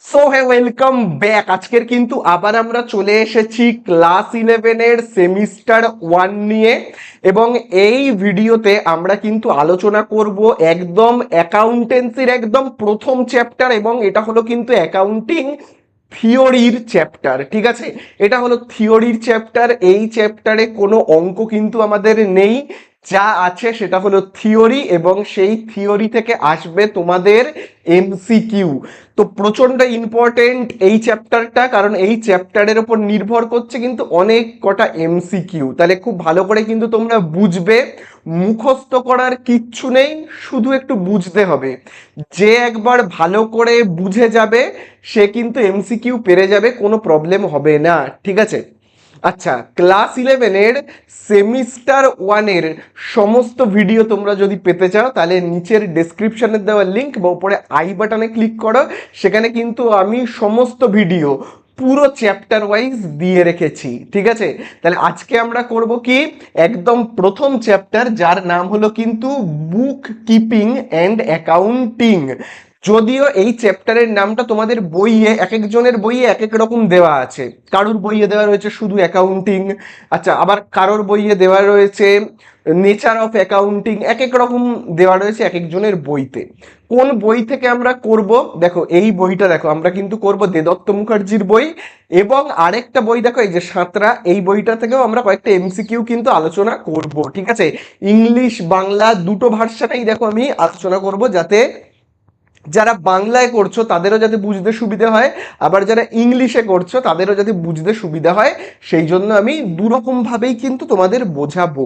So হ্যাঁ, welcome back. আজকের কিন্তু আবার আমরা চলে এসেছি ক্লাস 11-এর সেমিস্টার 1 নিয়ে, এবং এই ভিডিওতে আমরা কিন্তু আলোচনা করব একদম অ্যাকাউন্টেন্সির একদম প্রথম চ্যাপ্টার, এবং এটা হলো কিন্তু অ্যাকাউন্টিং থিওরির চ্যাপ্টার। ঠিক আছে, এটা হলো থিওরির চ্যাপ্টার। এই চ্যাপ্টারে কোনো অঙ্ক কিন্তু আমাদের নেই, যা আছে সেটা হলো থিওরি, এবং সেই থিওরি থেকে আসবে তোমাদের এমসিকিউ। তো প্রচন্ড ইম্পর্টেন্ট এই চ্যাপ্টারটা, কারণ এই চ্যাপ্টারের উপর নির্ভর করছে কিন্তু অনেক কটা এমসিকিউ। তাহলে খুব ভালো করে কিন্তু তোমরা বুঝবে, মুখস্থ করার কিচ্ছু নেই, শুধু একটু বুঝতে হবে। যে একবার ভালো করে বুঝে যাবে সে কিন্তু এমসিকিউ পেরে যাবে, কোনো প্রবলেম হবে না। ঠিক আছে, আচ্ছা, ক্লাস 11-এর সেমিস্টার 1-এর সমস্ত ভিডিও তোমরা যদি পেতে চাও তাহলে নিচের ডেসক্রিপশনে দেওয়া লিঙ্ক বা উপরে আই বাটনে ক্লিক করো, সেখানে কিন্তু আমি সমস্ত ভিডিও পুরো চ্যাপ্টার ওয়াইজ দিয়ে রেখেছি। ঠিক আছে, তাহলে আজকে আমরা করব কি, একদম প্রথম চ্যাপ্টার, যার নাম হলো কিন্তু বুক কিপিং অ্যান্ড অ্যাকাউন্টিং। যদিও এই চ্যাপ্টারের নামটা তোমাদের বইয়ে, এক একজনের বইয়ে এক এক রকম দেওয়া আছে। কারোর বইয়ে দেওয়া রয়েছে শুধু অ্যাকাউন্টিং, আচ্ছা, আবার কারোর বইয়ে দেওয়া রয়েছে নেচার অফ অ্যাকাউন্টিং, এক এক রকম দেওয়া রয়েছে এক একজনের বইতে। কোন বই থেকে আমরা করব, দেখো এই বইটা দেখো, আমরা কিন্তু করব দেদত্ত মুখার্জির বই, এবং আরেকটা বই দেখো এই যে সাঁতরা, এই বইটা থেকেও আমরা কয়েকটা এমসিকিউ কিন্তু আলোচনা করব। ঠিক আছে, ইংলিশ বাংলা দুটো ভার্সানেই দেখো আমি আলোচনা করব, যাতে যারা বাংলায় করছো তাদেরও যাতে বুঝতে সুবিধা হয়, আবার যারা ইংলিশে করছো তাদেরও যাতে বুঝতে সুবিধা হয়, সেই জন্য আমি দুরকম ভাবেই কিন্তু তোমাদের বোঝাবো।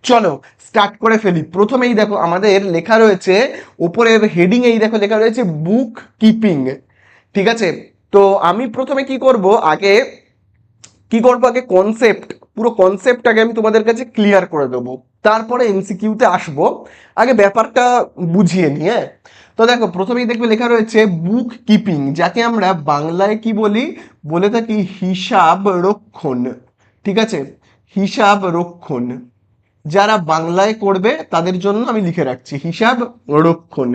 চলো স্টার্ট করে ফেলি। প্রথমেই দেখো আমাদের লেখা রয়েছে, ওপরের হেডিং এই দেখো লেখা রয়েছে বুক কিপিং। ঠিক আছে, তো আমি প্রথমে কি করব, আগে কনসেপ্ট, পুরো কনসেপ্টটাকে আমি তোমাদের কাছে ক্লিয়ার করে দেবো, তারপরে এমসিকিউতে আসবো। আগে ব্যাপারটা বুঝিয়ে নিই। হ্যাঁ, তো দেখো প্রথমেই দেখবে লেখা রয়েছে বুক কিপিং, যাকে আমরা বাংলায় কি বলি, বলে থাকি হিসাব রক্ষণ। ঠিক আছে, হিসাব রক্ষণ। যারা বাংলায় করবে তাদের জন্য আমি লিখে রাখছি হিসাব রক্ষণ।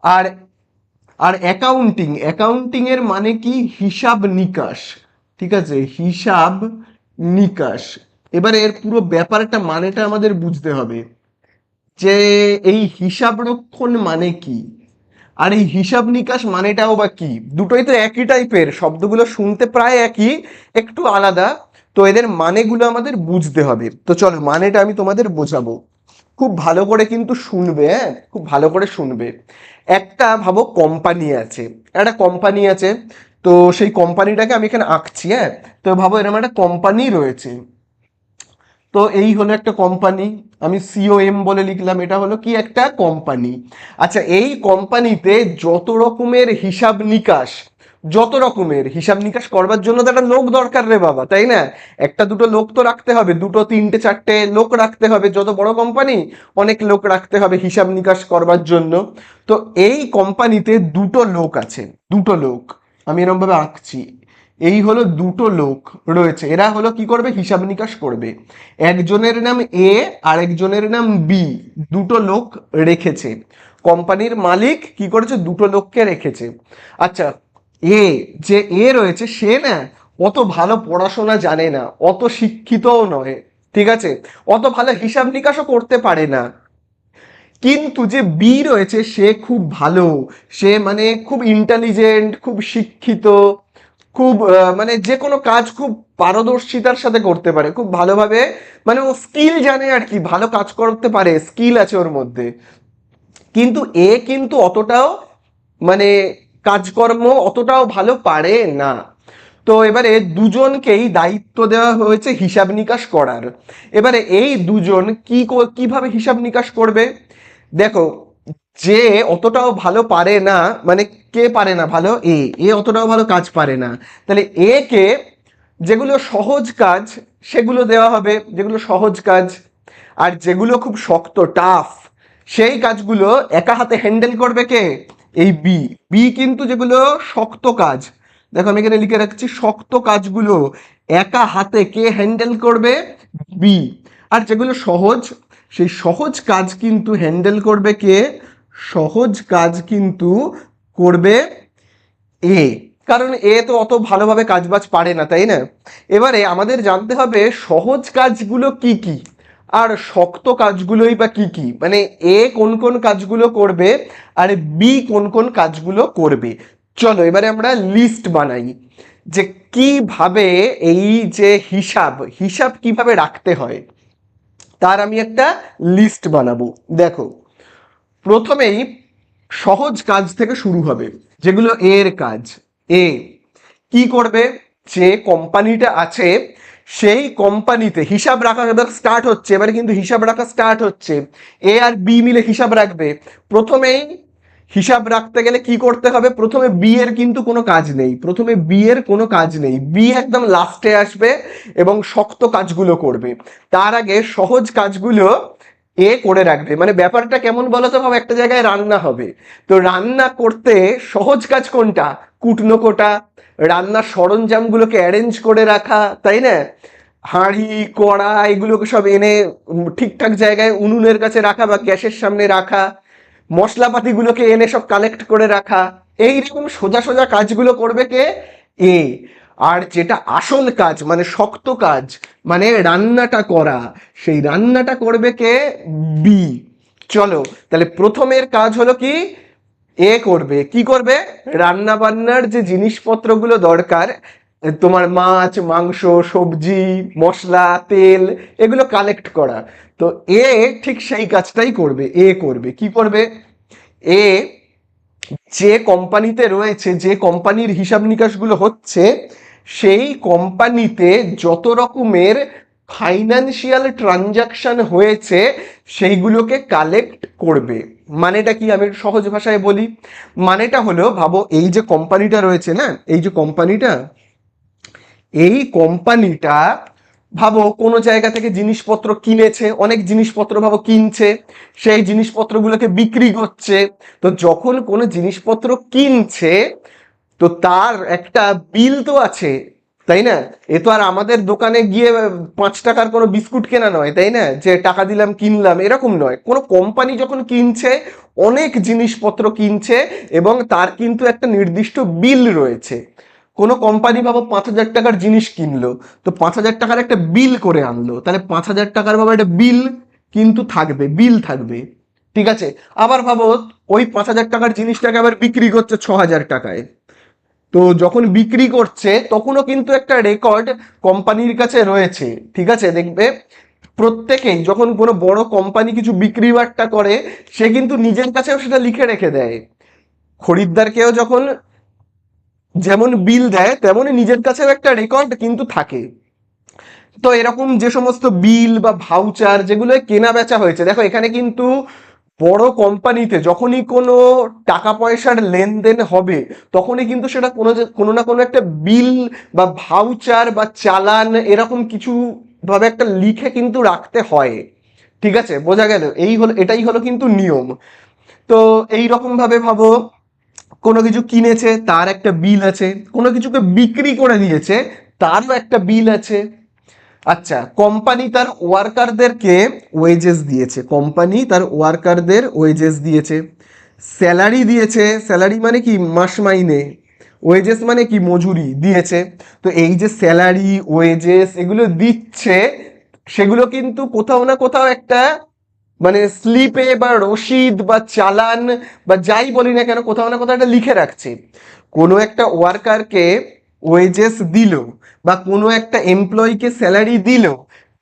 আর আর অ্যাকাউন্টিং, অ্যাকাউন্টিং এর মানে কি, হিসাব নিকাশ। ঠিক আছে, হিসাব নিকাশ। এবারে এর পুরো ব্যাপারটা মানেটা আমাদের বুঝতে হবে, যে এই হিসাব রক্ষণ মানে কি, আর এই হিসাব নিকাশ মানেটাও বা কি। দুটোই তো একই টাইপের, শব্দগুলো শুনতে প্রায় একই, একটু আলাদা। তো এদের মানেগুলো আমাদের বুঝতে হবে। তো চলো মানেটা আমি তোমাদের বোঝাবো, খুব ভালো করে কিন্তু শুনবে। হ্যাঁ, খুব ভালো করে শুনবে। একটা ভাবো কোম্পানি আছে, একটা কোম্পানি আছে, তো সেই কোম্পানিটাকে আমি এখানে আঁকছি। হ্যাঁ, তো ভাবো এরকম একটা কোম্পানি রয়েছে। তো এই হলো একটা কোম্পানি, আমি সিওএম বলে লিখলাম, এটা হলো কি একটা কোম্পানি। আচ্ছা, এই কোম্পানিতে যত রকমের হিসাব নিকাশ করবার জন্য তো একটা লোক দরকার রে বাবা, তাই না? একটা দুটো লোক তো রাখতে হবে, দুটো তিনটে চারটে লোক রাখতে হবে, যত বড় কোম্পানি অনেক লোক রাখতে হবে হিসাব নিকাশ করবার জন্য। তো এই কোম্পানিতে দুটো লোক আছে, দুটো লোক আমি এরকম ভাবে আঁকছি। এই হলো দুটো লোক রয়েছে, এরা হলো কি করবে, হিসাব নিকাশ করবে। একজনের নাম এ আর একজনের নাম বি, দুটো লোক রেখেছে। কোম্পানির মালিক কি করেছে, দুটো লোককে রেখেছে। আচ্ছা, এ, যে এ রয়েছে সে না অত ভালো পড়াশোনা জানে না, অত শিক্ষিতও নয়। ঠিক আছে, অত ভালো হিসাব নিকাশও করতে পারে না। কিন্তু যে বি রয়েছে সে খুব ভালো, সে মানে খুব ইন্টেলিজেন্ট, খুব শিক্ষিত, খুব মানে যে কোনো কাজ খুব পারদর্শিতার সাথে করতে পারে, খুব ভালোভাবে, মানে ও স্কিল জানে আর কি, ভালো কাজ করতে পারে, স্কিল আছে ওর মধ্যে। কিন্তু এ কিন্তু অতটাও, মানে কাজকর্ম অতটাও ভালো পারে না। তো এবারে দুজনকেই দায়িত্ব দেওয়া হয়েছে হিসাব নিকাশ করার। এবারে এই দুজন কিভাবে হিসাব নিকাশ করবে, দেখো, যে অতটাও ভালো পারে না, মানে কে পারে না ভালো, এ অতটাও ভালো কাজ পারে না, তাহলে এ কে যেগুলো সহজ কাজ সেগুলো দেওয়া হবে, যেগুলো সহজ কাজ। আর যেগুলো খুব শক্ত টাফ সেই কাজগুলো একা হাতে হ্যান্ডেল করবে কে, এই বি। বি কিন্তু যেগুলো শক্ত কাজ, দেখো আমি এখানে লিখে রাখছি, শক্ত কাজগুলো একা হাতে কে হ্যান্ডেল করবে, বি। আর যেগুলো সহজ, সেই সহজ কাজ কিন্তু হ্যান্ডেল করবে কে, সহজ কাজ কিন্তু করবে এ, কারণ এ তো অত ভালোভাবে কাজবাজ পারে না, তাই না? এবারে আমাদের জানতে হবে সহজ কাজগুলো কি কি আর শক্ত কাজগুলোই বা কি কি, মানে এ কোন কোন কাজগুলো করবে আর বি কোন কোন কাজগুলো করবে। চলো এবারে আমরা লিস্ট বানাই যে কিভাবে এই যে হিসাব হিসাব কিভাবে রাখতে হয়, তার আমি একটা লিস্ট বানাবো। দেখো, প্রথমেই সহজ কাজ থেকে শুরু হবে, যেগুলো এর কাজ। এ কি করবে, যে কোম্পানিটা আছে সেই কোম্পানিতে হিসাব রাখা এবার স্টার্ট হচ্ছে, এবারে কিন্তু হিসাব রাখা স্টার্ট হচ্ছে। এ আর বি মিলে হিসাব রাখবে। প্রথমেই হিসাব রাখতে গেলে কি করতে হবে, প্রথমে বি এর কিন্তু কোনো কাজ নেই, প্রথমে বি এর কোনো কাজ নেই, বি একদম লাস্টে আসবে এবং শক্ত কাজগুলো করবে। তার আগে সহজ কাজগুলো এ করে রাখবে। মানে ব্যাপারটা কেমন বলো তো, ভাবে একটা জায়গায় রান্না হবে, তো রান্না করতে সহজ কাজ কোনটা, কুটনো কোটা, রান্নার সরঞ্জামগুলোকে অ্যারেঞ্জ করে রাখা, তাই না? হাঁড়ি কড়া এগুলোকে সব এনে ঠিকঠাক জায়গায় উনুনের কাছে রাখা বা গ্যাসের সামনে রাখা, মশলাপাতিগুলোকে এনে সব কালেক্ট করে রাখা, এইরকম সোজা সোজা কাজগুলো করবে কে, এ। আর যেটা আসল কাজ মানে শক্ত কাজ, মানে রান্নাটা করা, সেই রান্নাটা করবে কে, বি। চলো তাহলে প্রথমের কাজ হলো কি, এ করবে কি করবে, রান্না বান্নার যে জিনিসপত্রগুলো দরকার, তোমার মাছ মাংস সবজি মশলা তেল এগুলো কালেক্ট করা। তো এ ঠিক সেই কাজটাই করবে। এ করবে কি করবে, এ যে কোম্পানিতে রয়েছে, যে কোম্পানির হিসাব নিকাশগুলো হচ্ছে, সেই কোম্পানিতে যত রকমের ফাইন্যান্সিয়াল ট্রানজাকশন হয়েছে সেইগুলোকে কালেক্ট করবে। মানেটা কি আমি একটু সহজ ভাষায় বলি, মানেটা হলো ভাবো এই যে কোম্পানিটা রয়েছে না, এই যে কোম্পানিটা, এই কোম্পানিটা ভাবো কোনো জায়গা থেকে জিনিসপত্র কিনেছে, অনেক জিনিসপত্র ভাবো কিনছে, সেই জিনিসপত্রগুলোকে বিক্রি করছে। তো যখন কোনো জিনিসপত্র কিনছে, তো তার একটা বিল তো আছে, তাই না? এ তো আর আমাদের দোকানে গিয়ে 5 টাকার কোনো বিস্কুট কেনা নয়, তাই না, যে টাকা দিলাম কিনলাম, এরকম নয়। কোনো কোম্পানি যখন কিনছে, অনেক জিনিসপত্র কিনছে এবং তার কিন্তু একটা নির্দিষ্ট বিল রয়েছে। কোনো কোম্পানি ভাবো 5,000 টাকার জিনিস কিনলো, তো 5,000 টাকার একটা বিল করে আনলো, তাহলে 5,000 টাকার ভাবে একটা বিল কিন্তু থাকবে, বিল থাকবে। ঠিক আছে, আবার ভাবো ওই 5,000 টাকার জিনিসটাকে আবার বিক্রি করছে 6,000 টাকায়, তো যখন বিক্রি করছে তখনও কিন্তু একটা রেকর্ড কোম্পানির কাছে রয়েছে। ঠিক আছে, দেখবে প্রত্যেকেই যখন কোনো বড় কোম্পানি কিছু বিক্রি বাট্টা করে, সে কিন্তু নিজের কাছেও সেটা লিখে রেখে দেয়। খরিদ্দারকেও যখন যেমন বিল দেয়, তেমনই নিজের কাছেও একটা রেকর্ড কিন্তু থাকে। তো এরকম যে সমস্ত বিল বা ভাউচার যেগুলো কেনা বেচা হয়েছে, দেখো এখানে কিন্তু বড় কোম্পানিতে যখনই কোনো টাকা পয়সার লেনদেন হবে, তখনই কিন্তু সেটা কোনো না কোনো একটা বিল বা ভাউচার বা চালান এরকম কিছু ভাবে একটা লিখে কিন্তু রাখতে হয়। ঠিক আছে, বোঝা গেল? এই হলো, এটাই হলো কিন্তু নিয়ম। তো এই রকম ভাবে ভাবো, কোনো কিছু কিনেছে তার একটা বিল আছে, কোনো কিছুকে বিক্রি করে দিয়েছে তারও একটা বিল আছে। আচ্ছা, কোম্পানি তার ওয়ার্কারদেরকে ওয়েজেস দিয়েছে, কোম্পানি তার ওয়ার্কারদের ওয়েজেস দিয়েছে, স্যালারি দিয়েছে, স্যালারি মানে কি মাস মাইনে, ওয়েজেস মানে কি মজুরি দিয়েছে। তো এই যে স্যালারি ওয়েজেস এগুলো দিচ্ছে, সেগুলো কিন্তু কোথাও না কোথাও একটা মানে স্লিপে বা রসিদ বা চালান বা যাই বলি না কেন, কোথাও না কোথাও একটা লিখে রাখছে। কোনো একটা ওয়ার্কারকে ওয়েজেস দিল বা কোনো একটা এমপ্লয়িকে স্যালারি দিল,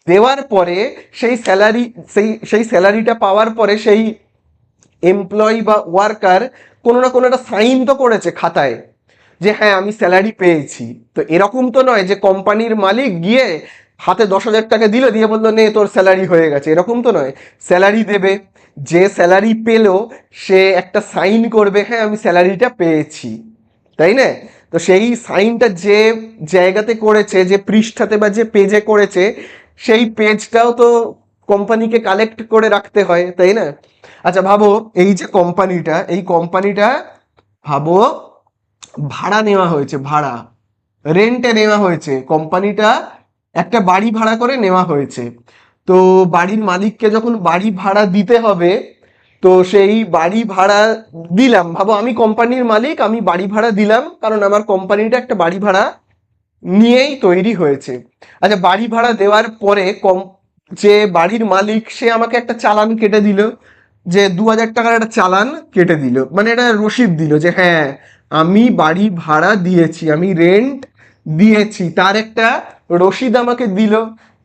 দেওয়ার পরে সেই স্যালারি, সেই স্যালারিটা পাওয়ার পরে সেই এমপ্লয়ি বা ওয়ার্কার কোনো না কোনো একটা সাইন তো করেছে খাতায়, যে হ্যাঁ আমি স্যালারি পেয়েছি। তো এরকম তো নয় যে কোম্পানির মালিক গিয়ে হাতে 10,000 টাকা দিল, দিয়ে বললো নে তোর স্যালারি হয়ে গেছে, এরকম তো নয়। স্যালারি দেবে, যে স্যালারি পেলো সে একটা সাইন করবে, হ্যাঁ আমি স্যালারিটা পেয়েছি, তাই না? তো সেই সাইনটা যে জায়গাতে করেছে, যে পৃষ্ঠাতে বা যে পেজে করেছে, সেই পেজটাও তো কোম্পানিকে কালেক্ট করে রাখতে হয়, তাই না? আচ্ছা ভাবো এই যে কোম্পানিটা, এই কোম্পানিটা ভাবো ভাড়া নেওয়া হয়েছে, ভাড়া রেন্টে নেওয়া হয়েছে, কোম্পানিটা একটা বাড়ি ভাড়া করে নেওয়া হয়েছে। তো বাড়ির মালিককে যখন বাড়ি ভাড়া দিতে হবে, তো সেই বাড়ি ভাড়া দিলাম, ভাবো আমি কোম্পানির মালিক, আমি বাড়ি ভাড়া দিলাম, কারণ আমার কোম্পানিটা একটা বাড়ি ভাড়া নিয়েই তৈরি হয়েছে। আচ্ছা, বাড়ি ভাড়া দেওয়ার পরে যে বাড়ির মালিক সে আমাকে একটা চালান কেটে দিল, যে 2,000 টাকার একটা চালান কেটে দিল, মানে এটা রসিদ দিল যে হ্যাঁ আমি বাড়ি ভাড়া দিয়েছি, আমি রেন্ট দিয়েছি, তার একটা রসিদ আমাকে দিল।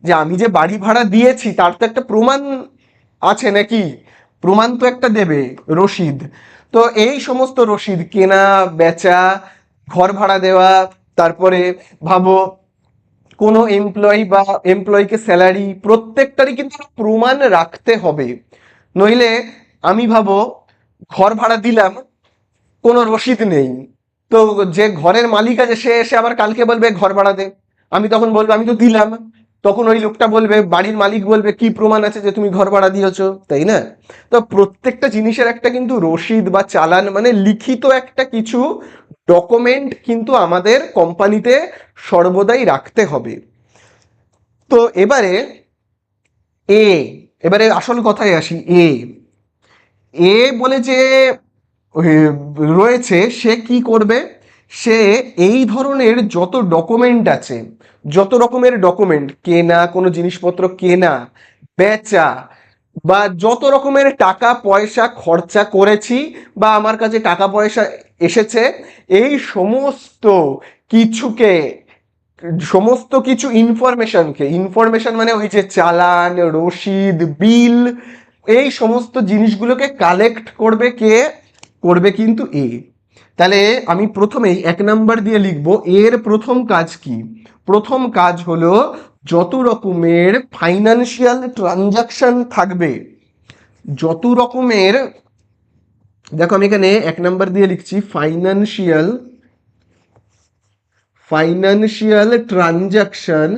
যে আমি যে বাড়ি ভাড়া দিয়েছি তার তো একটা প্রমাণ আছে নাকি, প্রমাণ তো একটা দেবে, রসিদ। তো এই সমস্ত রসিদ, কেনা বেচা, ঘর ভাড়া দেওয়া, তারপরে ভাবো কোনো বা এমপ্লয়িকে স্যালারি, প্রত্যেকটারই কিন্তু একটা প্রমাণ রাখতে হবে। নইলে আমি ভাবো ঘর ভাড়া দিলাম, কোনো রসিদ নেই, তো যে ঘরের মালিক আছে সে এসে আবার কালকে বলবে ঘর ভাড়া দে, আমি তখন বলবো আমি তো দিলাম, তখন ওই লোকটা বলবে, বাড়ির মালিক বলবে কি প্রমাণ আছে যে তুমি ঘর ভাড়া দিয়েছো, তাই না? তো প্রত্যেকটা জিনিসের একটা কিন্তু রসিদ বা চালান, মানে লিখিত একটা কিছু ডকুমেন্ট কিন্তু আমাদের কোম্পানিতে সর্বদাই রাখতে হবে। তো এ এবারে আসল কথায় আসি। এ বলে যে রয়েছে, সে কি করবে, সে এই ধরনের যত ডকুমেন্ট আছে, যত রকমের ডকুমেন্ট, কেনা, কোনো জিনিসপত্র কেনা, বেচা, বা যত রকমের টাকা পয়সা খরচা করেছি বা আমার কাছে টাকা পয়সা এসেছে, এই সমস্ত কিছুকে, সমস্ত কিছু ইনফরমেশন মানে ওই যে চালান, রসিদ, বিল, এই সমস্ত জিনিসগুলোকে কালেক্ট করবে কে, করবে কিন্তু তাহলে আমি প্রথমেই 1 নাম্বার দিয়ে লিখবো এর প্রথম কাজ কি। প্রথম কাজ হলো যত রকমের ফাইনান্সিয়াল ট্রানজাকশন থাকবে, যত রকমের, দেখো আমি এখানে 1 নাম্বার দিয়ে লিখছি ফাইনান্সিয়াল ট্রানজাকশন,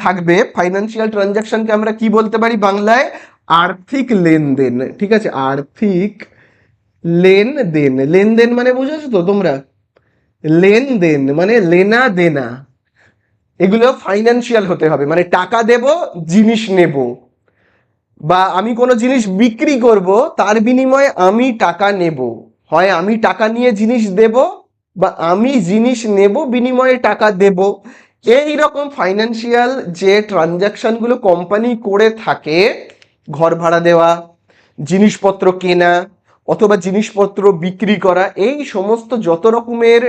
থাকবে। ফাইনান্সিয়াল ট্রানজাকশনকে আমরা কি বলতে পারি বাংলায়? আর্থিক লেনদেন। ঠিক আছে, আর্থিক লেনদেন। লেনদেন মানে বুঝেছো তো তোমরা? লেনদেন মানে লেনা দেনা, এগুলো ফাইনান্সিয়াল হতে হবে, মানে টাকা দেব, জিনিস নেব, বা আমি কোনো জিনিস বিক্রি করব, তার বিনিময়ে আমি টাকা নেব। হয় আমি টাকা নিয়ে জিনিস দেব, বা আমি জিনিস নেব বিনিময়ে টাকা দেব। এই রকম ফাইনান্সিয়াল যে ট্রানজাকশনগুলো কোম্পানি করে থাকে, ঘর ভাড়া দেওয়া, জিনিসপত্র কেনা, অথবা জিনিসপত্র বিক্রি করা, এই সমস্ত যত রকমের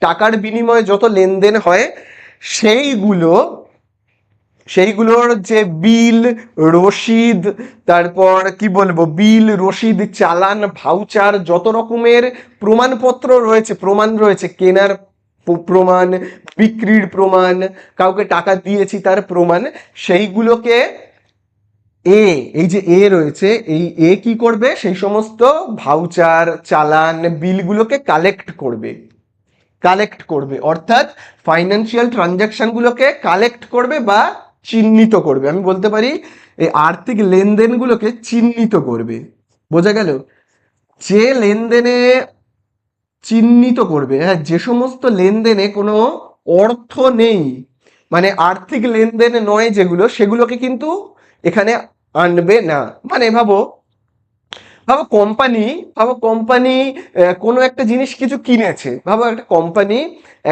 টাকার বিনিময়ে যত লেনদেন হয়, সেইগুলো, সেইগুলোর যে বিল, রসিদ, তারপর কি বলবো, বিল, রসিদ, চালান, ভাউচার, যত রকমের প্রমাণপত্র রয়েছে, প্রমাণ রয়েছে, কেনার প্রমাণ, বিক্রির প্রমাণ, কাউকে টাকা দিয়েছি তার প্রমাণ, সেইগুলোকে এই যে রয়েছে, এই কি করবে, সেই সমস্ত ভাউচার, চালান, বিলগুলোকে কালেক্ট করবে, অর্থাৎ ফাইন্যান্সিয়াল ট্রানজাকশনগুলোকে কালেক্ট করবে বা চিহ্নিত করবে। আমি বলতে পারি এই আর্থিক লেনদেনগুলোকে চিহ্নিত করবে। বোঝা গেল? যে লেনদেনে চিহ্নিত করবে, হ্যাঁ, যে সমস্ত লেনদেনে কোনো অর্থ নেই, মানে আর্থিক লেনদেন নয় যেগুলো, সেগুলোকে কিন্তু এখানে আনবে না। মানে ভাবো, ভাবো কোম্পানি কোনো একটা জিনিস কিছু কিনেছে, ভাবো একটা কোম্পানি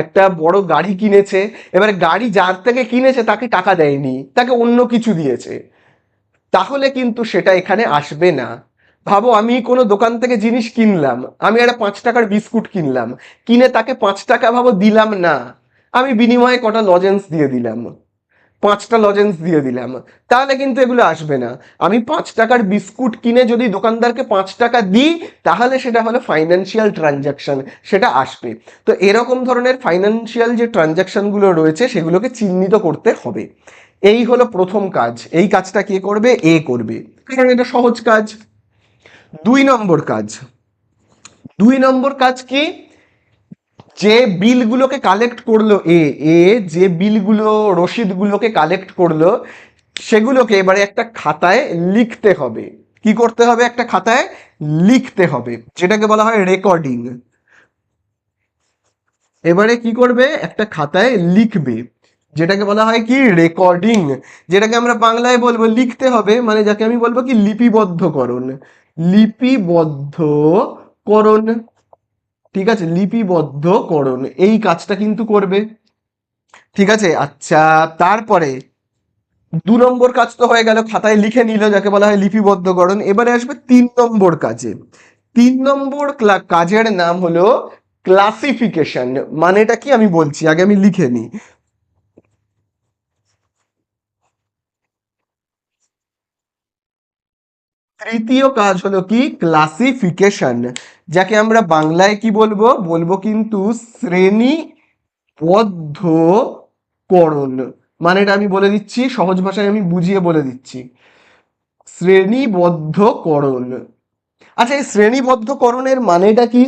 একটা বড় গাড়ি কিনেছে, এবারে গাড়ি যার থেকে কিনেছে তাকে টাকা দেয়নি, তাকে অন্য কিছু দিয়েছে, তাহলে কিন্তু সেটা এখানে আসবে না। ভাবো আমি কোনো দোকান থেকে জিনিস কিনলাম, আমি একটা 5 টাকার বিস্কুট কিনলাম, কিনে তাকে 5 টাকা ভাবো দিলাম না, আমি বিনিময়ে কটা লজেন্স দিয়ে দিলাম, 5টা লজেন্স দিয়ে দিলাম, তাহলে কিন্তু এগুলো আসবে না। আমি 5 টাকার বিস্কুট কিনে যদি দোকানদারকে 5 টাকা দিই, তাহলে সেটা হলো ফাইন্যান্সিয়াল ট্রানজাকশন, সেটা আসবে। তো এরকম ধরনের ফাইন্যান্সিয়াল যে ট্রানজাকশনগুলো রয়েছে সেগুলোকে চিহ্নিত করতে হবে। এই হলো প্রথম কাজ, এই কাজটা কে করবে? করবে, কারণ এটা সহজ কাজ। 2 নম্বর কাজ, 2 নম্বর কাজ কি? যে বিলগুলোকে কালেক্ট করলো যে বিলগুলো, রসিদগুলোকে কালেক্ট করলো, সেগুলোকে এবারে একটা খাতায় লিখতে হবে। কি করতে হবে? একটা খাতায় লিখতে হবে, যেটাকে বলা হয় রেকর্ডিং। এবারে কি করবে? একটা খাতায় লিখবে। যেটাকে বলা হয় কি রেকর্ডিং, যেটাকে আমরা বাংলায় বলবো লিখতে হবে, মানে যাকে আমি বলবো কি লিপিবদ্ধকরণ, লিপিবদ্ধকরণ। ঠিক আছে, লিপিবদ্ধকরণ এই কাজটা কিন্তু করবে। ঠিক আছে, আচ্ছা তারপরে 2 নম্বর কাজ তো হয়ে গেল, খাতায় লিখে নিল, যাকে বলা হয় লিপিবদ্ধকরণ। এবারে আসবে 3 নম্বর কাজে। 3 নম্বর কাজের নাম হলো ক্লাসিফিকেশন। মানেটা কি আমি বলছি, আগে আমি লিখে নিই। তৃতীয় কাজ হলো কি ক্লাসিফিকেশন, যাকে আমরা বাংলায় কি বলবো, বলবো কিন্তু শ্রেণীবদ্ধকরণ। মানেটা আমি বলে দিচ্ছি, সহজ ভাষায় আমি বুঝিয়ে বলে দিচ্ছি, শ্রেণীবদ্ধকরণ। আচ্ছা, এই শ্রেণীবদ্ধকরণের মানেটা কি?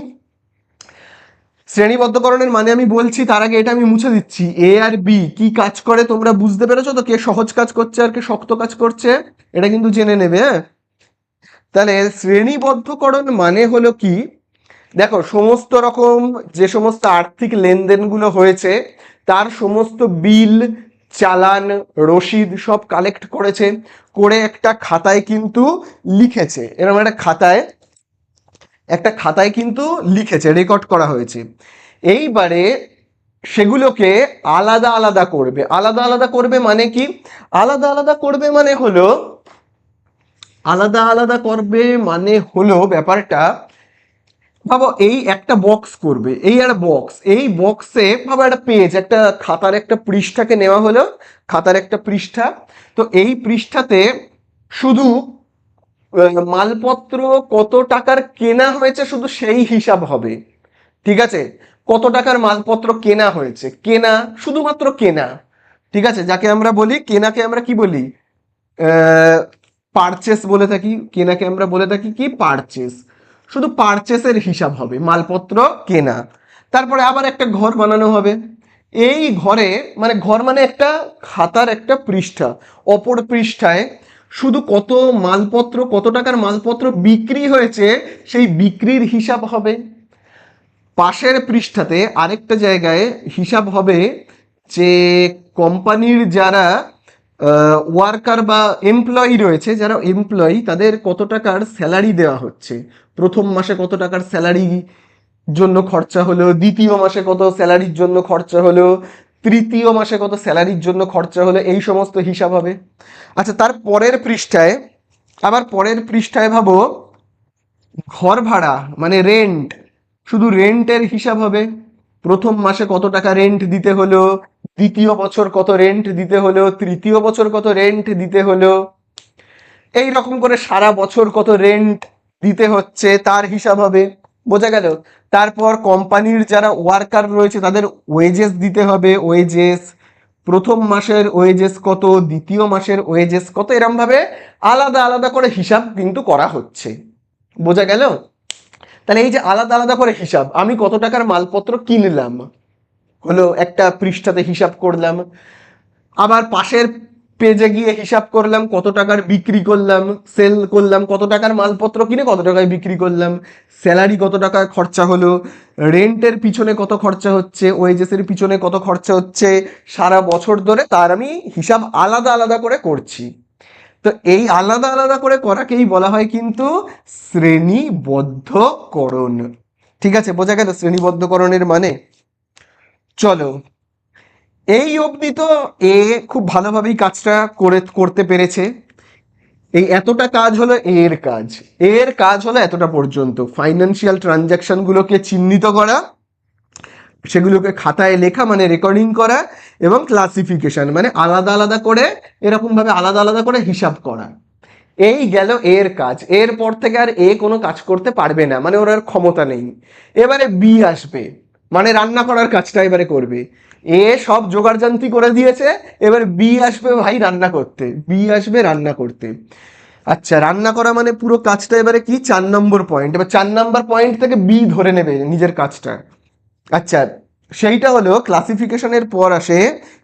শ্রেণীবদ্ধকরণের মানে আমি বলছি, তার আগে এটা আমি মুছে দিচ্ছি। এ আর বি কি কাজ করে তোমরা বুঝতে পেরেছো তো? কে সহজ কাজ করছে আর কে শক্ত কাজ করছে, এটা কিন্তু জেনে নেবে, হ্যাঁ? তাহলে শ্রেণীবদ্ধকরণ মানে হলো কি, দেখো সমস্ত রকম যে সমস্ত আর্থিক লেনদেনগুলো হয়েছে তার সমস্ত বিল, চালান, রসিদ সব কালেক্ট করেছে, করে একটা খাতায় কিন্তু লিখেছে, এরকম একটা খাতায় কিন্তু লিখেছে, রেকর্ড করা হয়েছে। এইবারে সেগুলোকে আলাদা আলাদা করবে। আলাদা আলাদা করবে মানে কি? আলাদা আলাদা করবে মানে হলো, আলাদা আলাদা করবে মানে হলো ব্যাপারটা, ভাবো এই একটা বক্স করবে, এই একটা বক্স, এই বক্সে ভাবো একটা পেজ, একটা খাতার একটা পৃষ্ঠাকে নেওয়া হলো, খাতার একটা পৃষ্ঠা। তো এই পৃষ্ঠাতে শুধু মালপত্র কত টাকার কেনা হয়েছে শুধু সেই হিসাব হবে। ঠিক আছে, কত টাকার মালপত্র কেনা হয়েছে, কেনা, শুধুমাত্র কেনা। ঠিক আছে, যাকে আমরা বলি কেনাকে আমরা কি বলি, পারচেস বলে থাকি। কেনাকে আমরা বলে থাকি কি পারচেস। শুধু পারচেসের হিসাব হবে, মালপত্র কেনা। তারপরে আবার একটা ঘর বানানো হবে। এই ঘরে, মানে ঘর মানে একটা খাতার একটা পৃষ্ঠা, অপর পৃষ্ঠায় শুধু কত মালপত্র, কত টাকার মালপত্র বিক্রি হয়েছে সেই বিক্রির হিসাব হবে। পাশের পৃষ্ঠাতে আরেকটা জায়গায় হিসাব হবে যে কোম্পানির যারা ওয়ার্কার বা এমপ্লয়ি রয়েছে, যারা এমপ্লয়ি তাদের কত টাকার স্যালারি দেওয়া হচ্ছে, প্রথম মাসে কত টাকার স্যালারি জন্য খরচা হলো, দ্বিতীয় মাসে কত স্যালারির জন্য খরচা হলো, তৃতীয় মাসে কত স্যালারির জন্য খরচা হলো, এই সমস্ত হিসাব হবে। আচ্ছা, তার পরের পৃষ্ঠায়, আবার পরের পৃষ্ঠায় ভাবো ঘর ভাড়া মানে রেন্ট, শুধু রেন্টের হিসাব হবে, প্রথম মাসে কত টাকা রেন্ট দিতে হলো, দ্বিতীয় বছর কত রেন্ট দিতে হলো, তৃতীয় বছর কত রেন্ট দিতে হলো, এই রকম করে সারা বছর কত রেন্ট দিতে হচ্ছে তার হিসাব হবে। বোঝা গেল? তারপর কোম্পানির যারা ওয়ার্কার রয়েছে তাদের ওয়েজেস দিতে হবে, ওয়েজেস, প্রথম মাসের ওয়েজেস কত, দ্বিতীয় মাসের ওয়েজেস কত, এরম ভাবে আলাদা আলাদা করে হিসাব কিন্তু করা হচ্ছে। বোঝা গেল? তাহলে এই যে আলাদা আলাদা করে হিসাব, আমি কত টাকার মালপত্র কিনলাম হলো একটা পৃষ্ঠাতে হিসাব করলাম, আবার পাশের পেজে গিয়ে হিসাব করলাম কত টাকার বিক্রি করলাম, সেল করলাম, কত টাকার মালপত্র কিনে কত টাকায় বিক্রি করলাম, স্যালারি কত টাকায় খরচা হলো, রেন্টের পিছনে কত খরচা হচ্ছে, ওয়েজেসের পিছনে কত খরচা হচ্ছে সারা বছর ধরে, তার আমি হিসাব আলাদা আলাদা করে করছি। তো এই আলাদা আলাদা করে করাকেই বলা হয় কিন্তু শ্রেণীবদ্ধকরণ। ঠিক আছে, বোঝা গেল শ্রেণীবদ্ধকরণের মানে? চলো, এই অবধি তো এ খুব ভালোভাবেই কাজটা করতে পেরেছে। এই এতটা কাজ হলো এর কাজ। এর কাজ হলো এতটা পর্যন্ত, ফাইন্যান্সিয়াল ট্রানজাকশন গুলোকে চিহ্নিত করা, সেগুলোকে খাতায় লেখা মানে রেকর্ডিং করা, এবং ক্লাসিফিকেশন মানে আলাদা আলাদা করে, এরকম ভাবে আলাদা আলাদা করে হিসাব করা। এই গেল এর কাজ। এরপর থেকে আর এ কোনো কাজ করতে পারবে না, মানে ওর আর ক্ষমতা নেই। এবারে বি আসবে, মানে রান্না করার কাজটা এবারে করবে। এ সব জোগাড়যন্ত্রী করে দিয়েছে, এবার বি আসবে ভাই রান্না করতে, বি আসবে রান্না করতে। আচ্ছা, রান্না করা মানে পুরো কাজটা এবারে কি 4 নম্বর পয়েন্ট, এবার 4 নম্বর পয়েন্ট থেকে বি ধরে নেবে নিজের কাজটা। আচ্ছা, সেইটা হলো ক্লাসিফিকেশনের পর আসে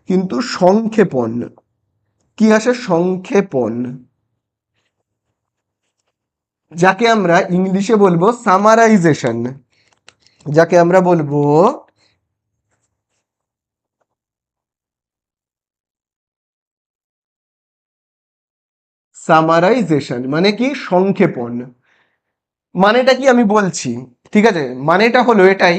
কিন্তু সংক্ষেপণ। কি আসে? সংক্ষেপণ, যাকে আমরা ইংলিশে বলবো সামারাইজেশন, যাকে আমরা বলবো সামারাইজেশন মানে কি? সংক্ষেপণ। মানেটা কি আমি বলছি, ঠিক আছে? মানেটা হলো এটাই।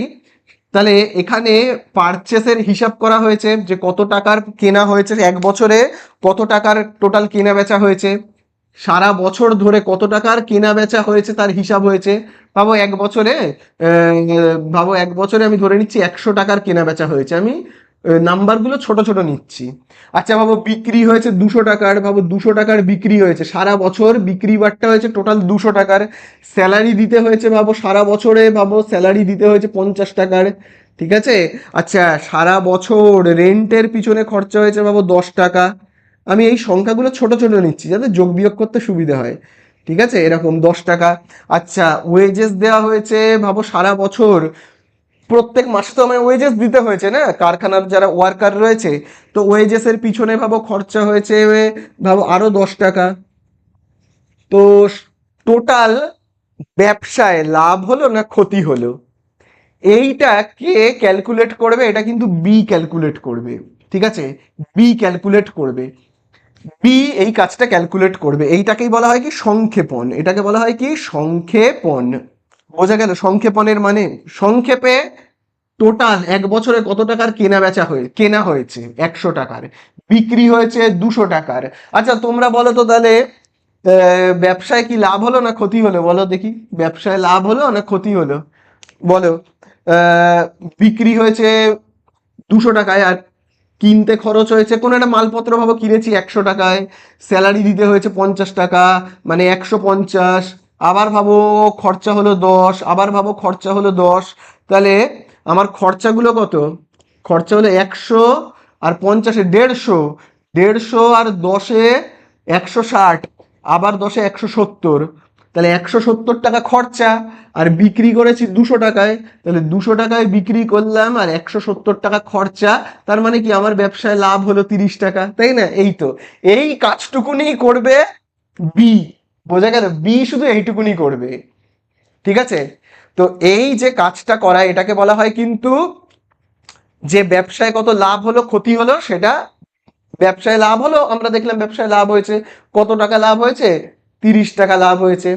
তাহলে এখানে পারচেসের হিসাব করা হয়েছে যে কত টাকার কেনা হয়েছে, এক বছরে কত টাকার টোটাল কেনা বেচা হয়েছে, সারা বছর ধরে কত টাকার কেনা বেচা হয়েছে তার হিসাব হয়েছে। ভাবো এক বছরে ভাবো এক বছরে আমি ধরে নিচ্ছি 100 টাকার কেনা বেচা হয়েছে, আমি নাম্বারগুলো ছোট ছোট নিচ্ছি। আচ্ছা ভাবো বিক্রি হয়েছে 200 টাকার, ভাবো 200 টাকার বিক্রি হয়েছে, সারা বছর বিক্রি বাট্টা হয়েছে টোটাল 200 টাকার। স্যালারি দিতে হয়েছে ভাবো সারা বছরে, ভাবো স্যালারি দিতে হয়েছে 50 টাকার, ঠিক আছে? আচ্ছা সারা বছর রেন্টের পিছনে খরচা হয়েছে ভাবো 10 টাকা। আমি এই সংখ্যাগুলো ছোট ছোট নিচ্ছি যাতে যোগ বিয়োগ করতে সুবিধা হয়, ঠিক আছে? এরকম 10 টাকা। আচ্ছা ওয়েজেস দেওয়া হয়েছে ভাবো সারা বছর, প্রত্যেক মাসে তো আমায় ওয়েজেস দিতে হয়েছে না, কারখানার যারা ওয়ার্কার রয়েছে, তো ওয়েজেসের পিছনে ভাবো খরচা হয়েছে ভাবো আরো 10 টাকা। তো টোটাল ব্যবসায় লাভ হলো না ক্ষতি হলো, এইটা কে ক্যালকুলেট করবে? এটা কিন্তু বি ক্যালকুলেট করবে, ঠিক আছে? বি ক্যালকুলেট করবে, বি এই কাজটা ক্যালকুলেট করবে। এইটাকেই বলা হয় কি? সংক্ষেপণ। এটাকে বলা হয় কি? সংক্ষেপণ। বোঝা গেল সংক্ষেপণের মানে? সংক্ষেপে টোটাল এক বছরে কত টাকার কেনা হয়েছে 100 টাকার, বিক্রি হয়েছে 200 টাকার। আচ্ছা তোমরা বলো তো তাহলে ব্যবসায় কি লাভ হলো না ক্ষতি হলো? বলো দেখি, ব্যবসায় লাভ হলো না ক্ষতি হলো? বলো। আহ, বিক্রি হয়েছে 200 টাকায়, আর কিনতে খরচ হয়েছে, কোনো একটা মালপত্র ভাবো কিনেছি 100 টাকায়, স্যালারি দিতে হয়েছে 50 টাকা, মানে 150। আবার ভাবো খরচা হলো 10, আবার ভাবো খরচা হলো 10। তাহলে আমার খরচাগুলো কত? খরচা হলো 100, আর 50-এ 150, 150 আর 10-এ 160, আবার 10-এ 170। তাহলে 170 টাকা খরচা, আর বিক্রি করেছি 200 টাকায়। তাহলে 200 টাকায় বিক্রি করলাম আর 170 টাকা খরচা, তার মানে কি আমার ব্যবসায় লাভ হলো 30 টাকা, তাই না? এই তো, এই কাজটুকুনি করবে বি। বোঝা গেল? বি শুধু এইটুকুনি করবে, ঠিক আছে? তো এই যে কাজটা করা, এটাকে বলা হয় কিন্তু, যে ব্যবসায় কত লাভ হলো ক্ষতি হলো সেটা। ব্যবসায় লাভ হলো, আমরা দেখলাম ব্যবসায় লাভ হয়েছে, কত টাকা লাভ হয়েছে? 30 টাকা লাভ হয়েছে।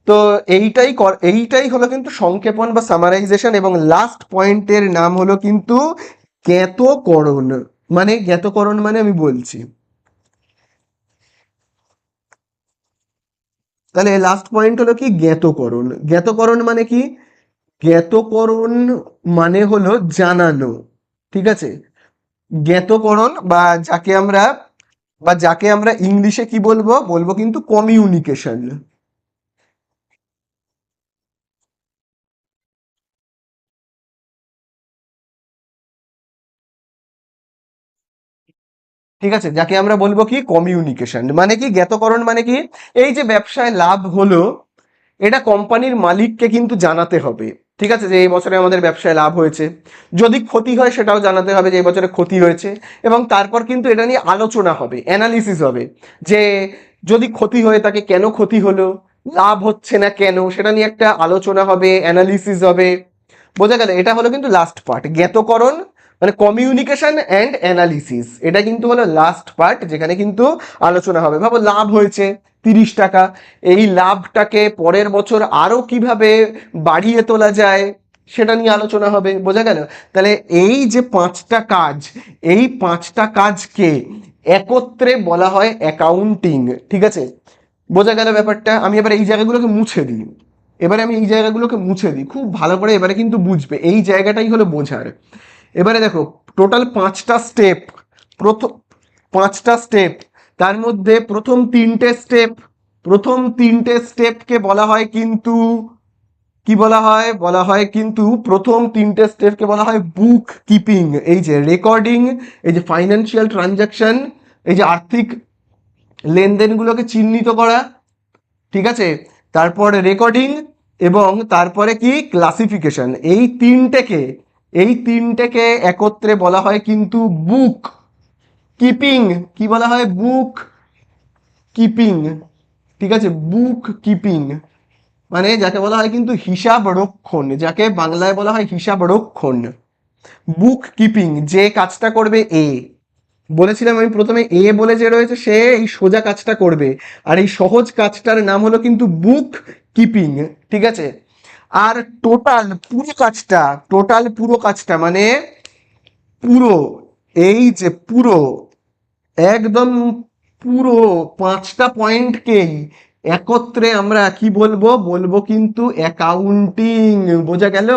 তো এইটাই হলো কিন্তু সংক্ষেপণ বা সামারাইজেশন। এবং লাস্ট পয়েন্টের নাম হলো কিন্তু জ্ঞাতকরণ। মানে জ্ঞাতকরণ মানে আমি বলছি, তাহলে লাস্ট পয়েন্ট হলো কি? জ্ঞাতকরণ। জ্ঞাতকরণ মানে কি? জ্ঞাতকরণ মানে হলো জানানো, ঠিক আছে? জ্ঞাতকরণ বা যাকে আমরা ইংলিশে কি বলবো? বলবো কিন্তু কমিউনিকেশন। ঠিক আছে, যাকে আমরা বলবো কি? কমিউনিকেশন। মানে কি জ্ঞাতকরণ মানে কি? এই যে ব্যবসায় লাভ হলো, এটা কোম্পানির মালিককে কিন্তু জানাতে হবে, ঠিক আছে, যে এই বছরে আমাদের ব্যবসায় লাভ হয়েছে। যদি ক্ষতি হয় সেটাও জানাতে হবে যে এই বছরে ক্ষতি হয়েছে। এবং তারপর কিন্তু এটা নিয়ে আলোচনা হবে, অ্যানালিসিস হবে, যে যদি ক্ষতি হয়ে থাকে কেন ক্ষতি হলো, লাভ হচ্ছে না কেন, সেটা নিয়ে একটা আলোচনা হবে, অ্যানালিসিস হবে। বোঝা গেল? এটা হলো কিন্তু লাস্ট পার্ট, জ্ঞাতকরণ মানে কমিউনিকেশন অ্যান্ড অ্যানালিসিস। এটা কিন্তু হলো লাস্ট পার্ট, যেখানে কিন্তু আলোচনা হবে। ভাবো লাভ হয়েছে 30 টাকা, এই লাভটাকে পরের বছর আরো কিভাবে বাড়িয়ে তোলা যায় সেটা নিয়ে আলোচনা হবে। বোঝা গেল? তাহলে এই যে 5টা কাজ, এই 5টা কাজকে একত্রে বলা হয় অ্যাকাউন্টিং, ঠিক আছে? বোঝা গেল ব্যাপারটা? আমি এবার এই জায়গাগুলোকে মুছে দিই, এবারে আমি এই জায়গাগুলোকে মুছে দিই খুব ভালো করে, এবারে কিন্তু বুঝবে, এই জায়গাটাই হলো বোঝার। এবারে দেখো, টোটাল 5টা স্টেপ, প্রথম 5টা স্টেপ, তার মধ্যে প্রথম তিনটে স্টেপকে বলা হয় কিন্তু কি বলা হয়? বলা হয় কিন্তু প্রথম 3টে স্টেপকে বলা হয় বুক কিপিং। এই যে রেকর্ডিং, এই যে ফাইন্যান্সিয়াল ট্রানজাকশন, এই যে আর্থিক লেনদেনগুলোকে চিহ্নিত করা, ঠিক আছে? তারপরে রেকর্ডিং, এবং তারপরে কি? ক্লাসিফিকেশন। এই তিনটেকে একত্রে বলা হয় কিন্তু বুক কিপিং। কি বলা হয়? বুক কিপিং, ঠিক আছে? বুক কিপিং মানে যাকে বলা হয় কিন্তু হিসাব রক্ষণ, যাকে বাংলায় বলা হয় হিসাব রক্ষণ। বুক কিপিং, যে কাজটা করবে এ, বলেছিলাম আমি প্রথমে এ বলে যে রয়েছে সে এই সোজা কাজটা করবে, আর এই সহজ কাজটার নাম হলো কিন্তু বুক কিপিং। ঠিক আছে, আর টোটাল পুরো কাজটা মানে পুরো, এই যে পুরো একদম পুরো 5টা পয়েন্টকেই একত্রে আমরা কি বলবো, বলবো কিন্তু অ্যাকাউন্টিং। বোঝা গেল?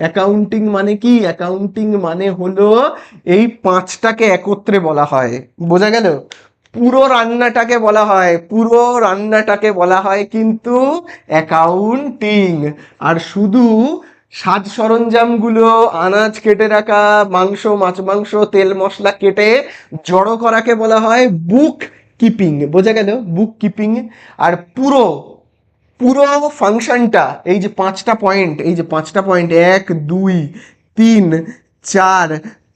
অ্যাকাউন্টিং মানে কি? অ্যাকাউন্টিং মানে হলো এই 5টাকে একত্রে বলা হয়। বোঝা গেল? পুরো রান্নাটাকে বলা হয় কিন্তু অ্যাকাউন্টিং। আর শুধু সাজ সরঞ্জামগুলো, আনাজ কেটে রাখা, মাংস, মাছ মাংস, তেল মশলা কেটে জড়ো করাকে বলা হয় বুক কিপিং। বোঝা গেল? বুক কিপিং। আর পুরো পুরো ফাংশনটা, এই যে 5টা পয়েন্ট, 1 2 3 4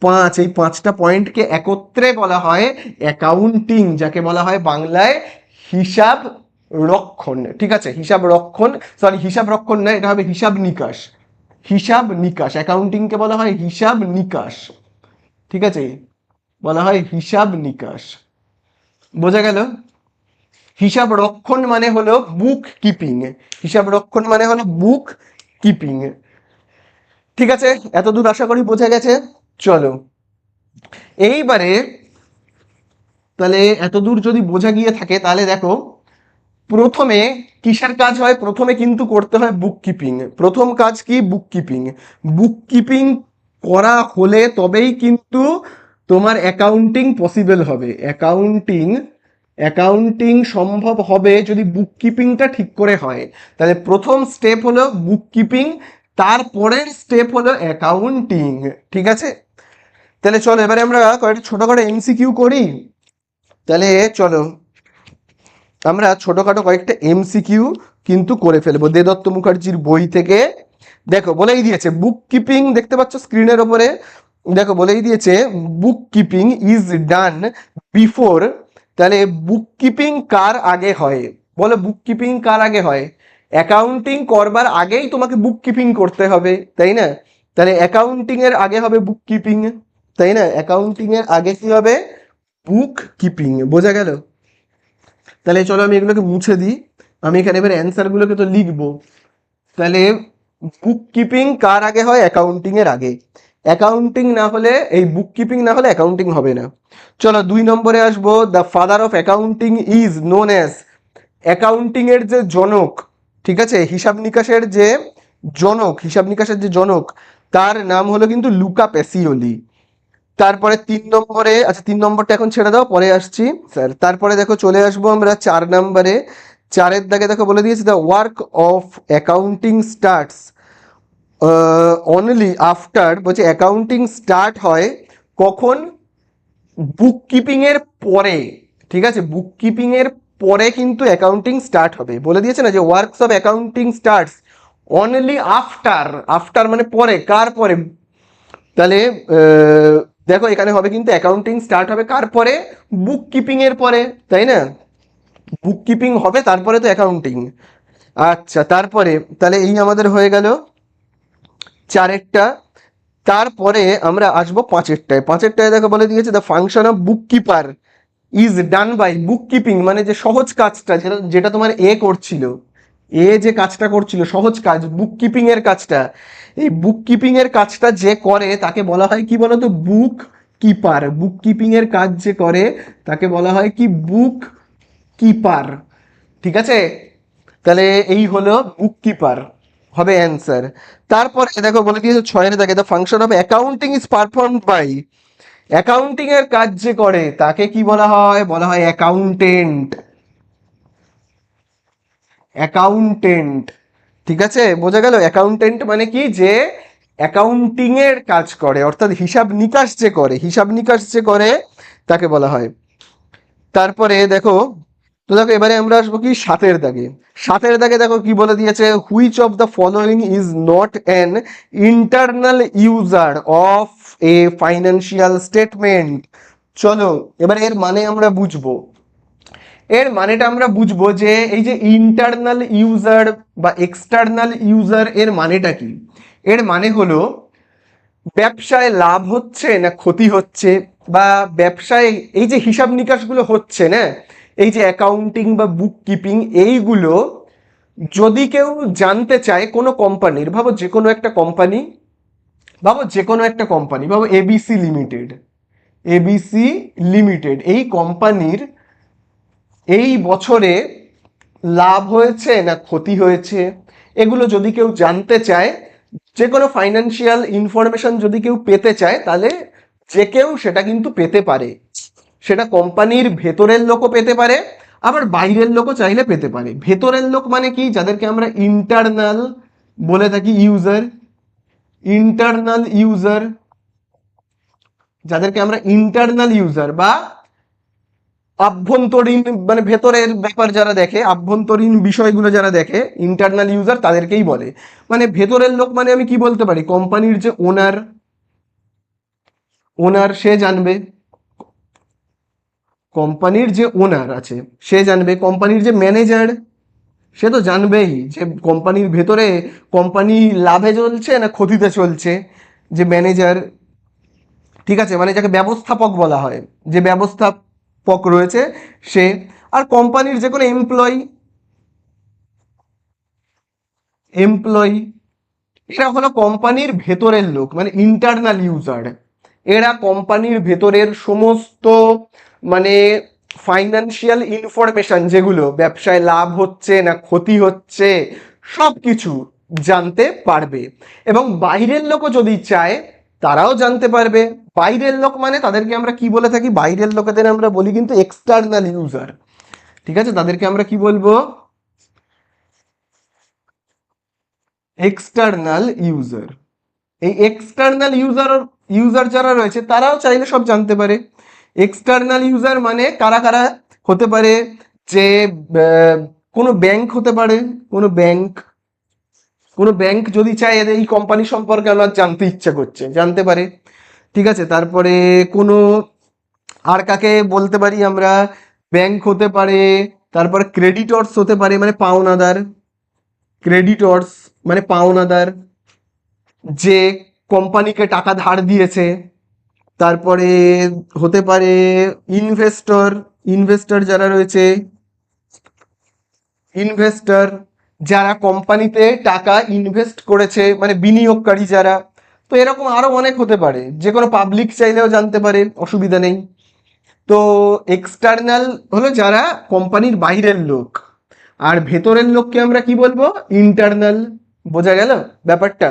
5, এই 5টা পয়েন্টকে একত্রে বলা হয় অ্যাকাউন্টিং, যাকে বলা হয় বাংলায় হিসাব রক্ষণ। ঠিক আছে, হিসাব রক্ষণ, সরি হিসাব রক্ষণ না, এটা হবে হিসাব নিকাশ। হিসাব নিকাশ, অ্যাকাউন্টিংকে বলা হয় হিসাব নিকাশ। ঠিক আছে, বলা হয় হিসাব নিকাশ। বোঝা গেল? হিসাব রক্ষণ মানে হলো বুক কিপিং। হিসাব রক্ষণ মানে হলো বুক কিপিং। ঠিক আছে, এতদূর আশা করি বোঝা গেছে। চলো এইবারে, তাহলে এতদূর যদি বোঝা গিয়ে থাকে তাহলে দেখো, প্রথমে কিসের কাজ হয়? প্রথমে কিন্তু করতে হয় বুক কিপিং। প্রথম কাজ কি? বুক কিপিং। বুক কিপিং করা হলে তবেই কিন্তু তোমার অ্যাকাউন্টিং পসিবল হবে। অ্যাকাউন্টিং সম্ভব হবে যদি বুক কিপিংটা ঠিক করে হয়। তাহলে প্রথম স্টেপ হলো বুক কিপিং, তারপরের স্টেপ হলো অ্যাকাউন্টিং। ঠিক আছে, তাহলে চলো এবারে আমরা কয়েকটা ছোটখাটো এমসিকিউ করি। তাহলে চলো আমরা ছোটখাটো কয়েকটা এমসিকিউ কিন্তু করে ফেলবো দেদত্ত মুখার্জির বই থেকে। দেখো বলেই দিয়েছে বুক কিপিং, দেখতে পাচ্ছ স্ক্রিনের ওপরে, দেখো বলেই দিয়েছে book keeping is done before. তাহলে বুক কিপিং কার আগে হয়? বলো বুক কিপিং কার আগে হয়? অ্যাকাউন্টিং করবার আগেই তোমাকে বুক কিপিং করতে হবে, তাই না? তাহলে অ্যাকাউন্টিং এর আগে হবে বুক কিপিং, তাই না? অ্যাকাউন্টিং এর আগে কি হবে? বুক কিপিং। বোঝা গেল? তাহলে চলো আমি এগুলোকে মুছে দিই, আমি এখানে এবার অ্যান্সারগুলোকে তো লিখবো। তাহলে বুক কিপিং কার আগে হয়? অ্যাকাউন্টিং এর আগে। অ্যাকাউন্টিং না হলে, এই বুক কিপিং না হলে অ্যাকাউন্টিং হবে না। চলো 2 নম্বরে আসবো, the father of accounting is known as. Accounting এর যে জনক, ঠিক আছে, হিসাব নিকাশের যে জনক, তার নাম হলো কিন্তু লুকা প্যাসিওলি। তারপরে 3 নম্বরে, আচ্ছা 3 নম্বরটা এখন ছেড়ে দাও, পরে আসছি স্যার। তারপরে দেখো চলে আসবো আমরা 4 নম্বরে। 4-এর দাগে দেখো বলে দিয়েছে the work of accounting starts only after, বলছে অ্যাকাউন্টিং স্টার্ট হয় কখন? বুক কিপিং এর পরে। ঠিক আছে, বুক কিপিং এর পরে কিন্তু অ্যাকাউন্টিং স্টার্ট হবে। বলে দিয়েছে না যে works of accounting starts only after. After মানে পরে, কার পরে? তাহলে দেখো এখানে হবে কিন্তু অ্যাকাউন্টিং স্টার্ট হবে কার পরে? বুক কিপিং এর পরে, তাই না? বুক কিপিং হবে তারপরে তো অ্যাকাউন্টিং। আচ্ছা, তারপরে তাহলে এই আমাদের হয়ে গেল 4-এরটা। তারপরে আমরা আসবো 5-এরটায়। 5-এরটায় দেখো বলে দিয়েছে the function of book keeper is done by book keeping, মানে যে সহজ কাজটা, যেটা যেটা তোমার করছিল, যে কাজটা করছিল সহজ কাজ, বুক কিপিং এর কাজটা, এই বুক কিপিং এর কাজটা যে করে তাকে বলা হয় কি বলতো? বুক কিপার। বুক কিপিং এর কাজ যে করে তাকে বলা হয় কি? বুক কিপার। ঠিক আছে, তাহলে এই হলো বুক কিপার, হবে অ্যান্সার। তারপরে দেখো বলে দিয়েছে 6-এর দাগে the function of accounting is performed by. Accounting এর কাজ যে করে তাকে কি বলা হয়? বলা হয় অ্যাকাউন্টেন্ট। অ্যাকাউন্টেন্ট, ঠিক আছে, বোঝা গেল? অ্যাকাউন্টেন্ট মানে কি? যে অ্যাকাউন্টিং এর কাজ করে, অর্থাৎ হিসাব নিকাশ যে করে তাকে বলা হয়। তারপরে দেখো, তো দেখো এবারে আমরা আসবো কি 7-এর দাগে। 7-এর দাগে দেখো কি বলে দিয়েছে, which of the following is not an internal user of A financial statement. চলো এবারে এর মানে আমরা বুঝবো। এর মানেটা আমরা বুঝবো যে এই যে ইন্টারনাল ইউজার বা এক্সটার্নাল ইউজার, এর মানেটা কি? এর মানে হলো ব্যবসায় লাভ হচ্ছে না ক্ষতি হচ্ছে, বা ব্যবসায় এই যে হিসাব নিকাশগুলো হচ্ছে না, এই যে অ্যাকাউন্টিং বা বুক কিপিং, এইগুলো যদি কেউ জানতে চায় কোনো কোম্পানির, ভাবো যে কোনো একটা কোম্পানি, ভাবো এবিসি লিমিটেড, এবিসি লিমিটেড এই কোম্পানির এই বছরে লাভ হয়েছে না ক্ষতি হয়েছে, এগুলো যদি কেউ জানতে চায়, যে কোনো ফাইন্যান্সিয়াল ইনফরমেশন যদি কেউ পেতে চায়, তাহলে যে কেউ সেটা কিন্তু পেতে পারে। সেটা কোম্পানির ভেতরের লোকও পেতে পারে, আবার বাইরের লোকও চাইলে পেতে পারে। ভেতরের লোক মানে কি, যাদেরকে আমরা ইন্টারনাল বলে থাকি, ইউজার, ইন্টারনাল ইউজার, যাদেরকে আমরা ইন্টারনাল ইউজার বা আভ্যন্তরীণ, মানে ভেতরের ব্যাপার যারা দেখে, আভ্যন্তরীণ বিষয়গুলো যারা দেখে, ইন্টারনাল ইউজার তাদেরকেই বলে। মানে ভেতরের লোক মানে আমি কি বলতে পারি, কোম্পানির যে ওনার, সে জানবে, কোম্পানির যে ওনার আছে সে জানবে, কোম্পানির যে ম্যানেজার সে তো জানবেই যে কোম্পানির ভেতরে কোম্পানি লাভে চলছে না ক্ষতিতে চলছে, যে ম্যানেজার, ঠিক আছে, মানে যাকে ব্যবস্থাপক বলা হয়, যে ব্যবস্থাপক রয়েছে সে। আর কোম্পানির যে কোনো এমপ্লয়ি, এমপ্লয়ি এরা হলো কোম্পানির ভেতরের লোক, মানে ইন্টারনাল ইউজার। এরা কোম্পানির ভেতরের সমস্ত, মানে ফাইনান্সিয়াল ইনফরমেশন, যেগুলো ব্যবসায় লাভ হচ্ছে না ক্ষতি হচ্ছে, সব কিছু জানতে পারবে। এবং বাইরের লোকও যদি চায় তারাও জানতে পারবে। বাইরের লোক মানে তাদেরকে আমরা কি বলে থাকি, বাইরের লোকেদের আমরা বলি কিন্তু এক্সটার্নাল ইউজার, ঠিক আছে, তাদেরকে আমরা কি বলবো, এক্সটার্নাল ইউজার। এই এক্সটার্নাল ইউজার যারা রয়েছে তারাও চাইলে সব জানতে পারে। এক্সটার্নাল ইউজার মানে কারা কারা হতে পারে, যে আহ, কোনো ব্যাংক হতে পারে, কোনো ব্যাংক, যদি চায় এদের এই কোম্পানি সম্পর্কে আমার জানতে ইচ্ছা করছে, জানতে পারে, ঠিক আছে। তারপরে কোনো, আর কাকে বলতে পারি আমরা, ব্যাংক হতে পারে, তারপরে ক্রেডিটর্স হতে পারে, মানে পাওনাদার, ক্রেডিটর্স মানে পাওনাদার, যে কোম্পানিকে টাকা ধার দিয়েছে। তারপরে হতে পারে ইনভেস্টর, ইনভেস্টর যারা রয়েছে, ইনভেস্টর যারা কোম্পানিতে টাকা ইনভেস্ট করেছে, মানে বিনিয়োগকারী যারা। তো এরকম আরো অনেক হতে পারে, যে কোনো পাবলিক চাইলেও জানতে পারে, অসুবিধা নেই। তো এক্সটার্নাল হলো যারা কোম্পানির বাইরের লোক, আর ভেতরের লোককে আমরা কি বলবো, ইন্টারনাল। বোঝা গেল ব্যাপারটা?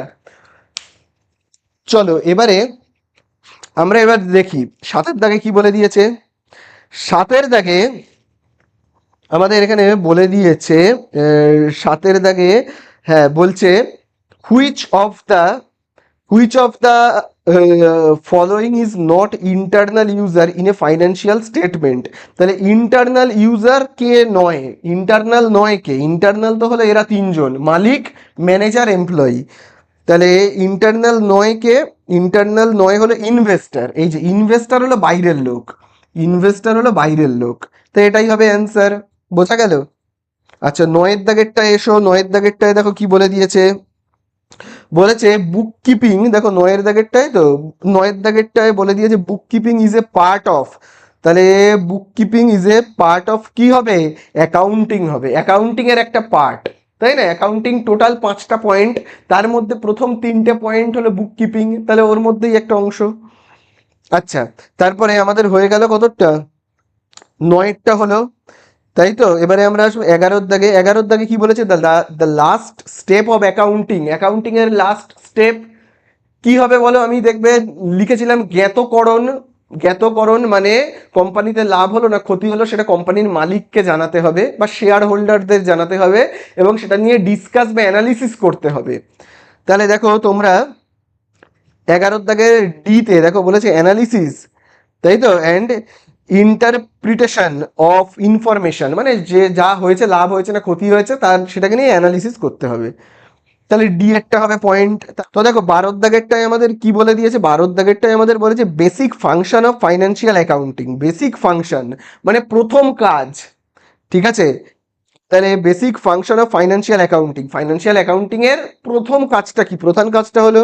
চলো এবারে আমরা এবার দেখি সাতের দাগে কি বলে দিয়েছে। সাতের দাগে আমাদের এখানে বলে দিয়েছে, সাতের দাগে, হ্যাঁ বলছে, which of the which of the following is not internal user in a financial statement. তাহলে ইন্টারনাল ইউজার কে নয়, ইন্টারনাল নয় কে, ইন্টারনাল তো হলো এরা তিনজন, মালিক, ম্যানেজার, এমপ্লয়ি। তাহলে ইন্টারনাল নয় কে, ইন্টারনাল নয় হলো ইনভেস্টার। এই যে ইনভেস্টার হলো বাইরের লোক, ইনভেস্টার হলো বাইরের লোক, তো এটাই হবে অ্যান্সার। বোঝা গেল? আচ্ছা, নয়ের দাগেরটা এসো, নয়ের দাগেরটায় দেখো কি বলে দিয়েছে। বলেছে বুক কিপিং, দেখো নয়ের দাগেরটায়, তো নয়ের দাগেরটায় বলে দিয়েছে book keeping is a part of. তাহলে book keeping is a part of কি হবে, অ্যাকাউন্টিং হবে, অ্যাকাউন্টিং এর একটা পার্ট, তাই না? অ্যাকাউন্টিং টোটাল 5টা পয়েন্ট, তার মধ্যে প্রথম 3টে পয়েন্ট হলো বুক কিপিং, তাহলে ওর মধ্যেই একটা অংশ। আচ্ছা, তারপরে আমাদের হয়ে গেল কতটা, নয়েরটা হলো, তাই তো। এবারে আমরা আসবো 11-র দাগে। 11-র দাগে কি বলেছে, the last step of accounting, accounting এর লাস্ট স্টেপ কি হবে বলো? আমি দেখবে লিখেছিলাম জ্ঞাতকরণ। জ্ঞাতকরণ মানে কোম্পানিতে লাভ হলো না ক্ষতি হলো সেটা কোম্পানির মালিককে জানাতে হবে বা শেয়ার হোল্ডারদের জানাতে হবে, এবং সেটা নিয়ে ডিসকাস বা অ্যানালিসিস করতে হবে। তাহলে দেখো তোমরা 11-র দাগের ডিতে দেখো বলেছে অ্যানালিসিস, তাই তো, অ্যান্ড ইন্টারপ্রিটেশন অফ ইনফরমেশন, মানে যে যা হয়েছে, লাভ হয়েছে না ক্ষতি হয়েছে, তার সেটাকে নিয়ে অ্যানালিসিস করতে হবে। তাহলে ডি একটা হবে পয়েন্ট। তো দেখো 12-র দাগেরটায় আমাদের কি বলে দিয়েছে, 12-র দাগেরটায় আমাদের বলেছে basic function of financial accounting. Basic function মানে প্রথম কাজ, ঠিক আছে। তাহলে basic function of financial accounting, financial accounting এর প্রথম কাজটা কি, প্রধান কাজটা হলো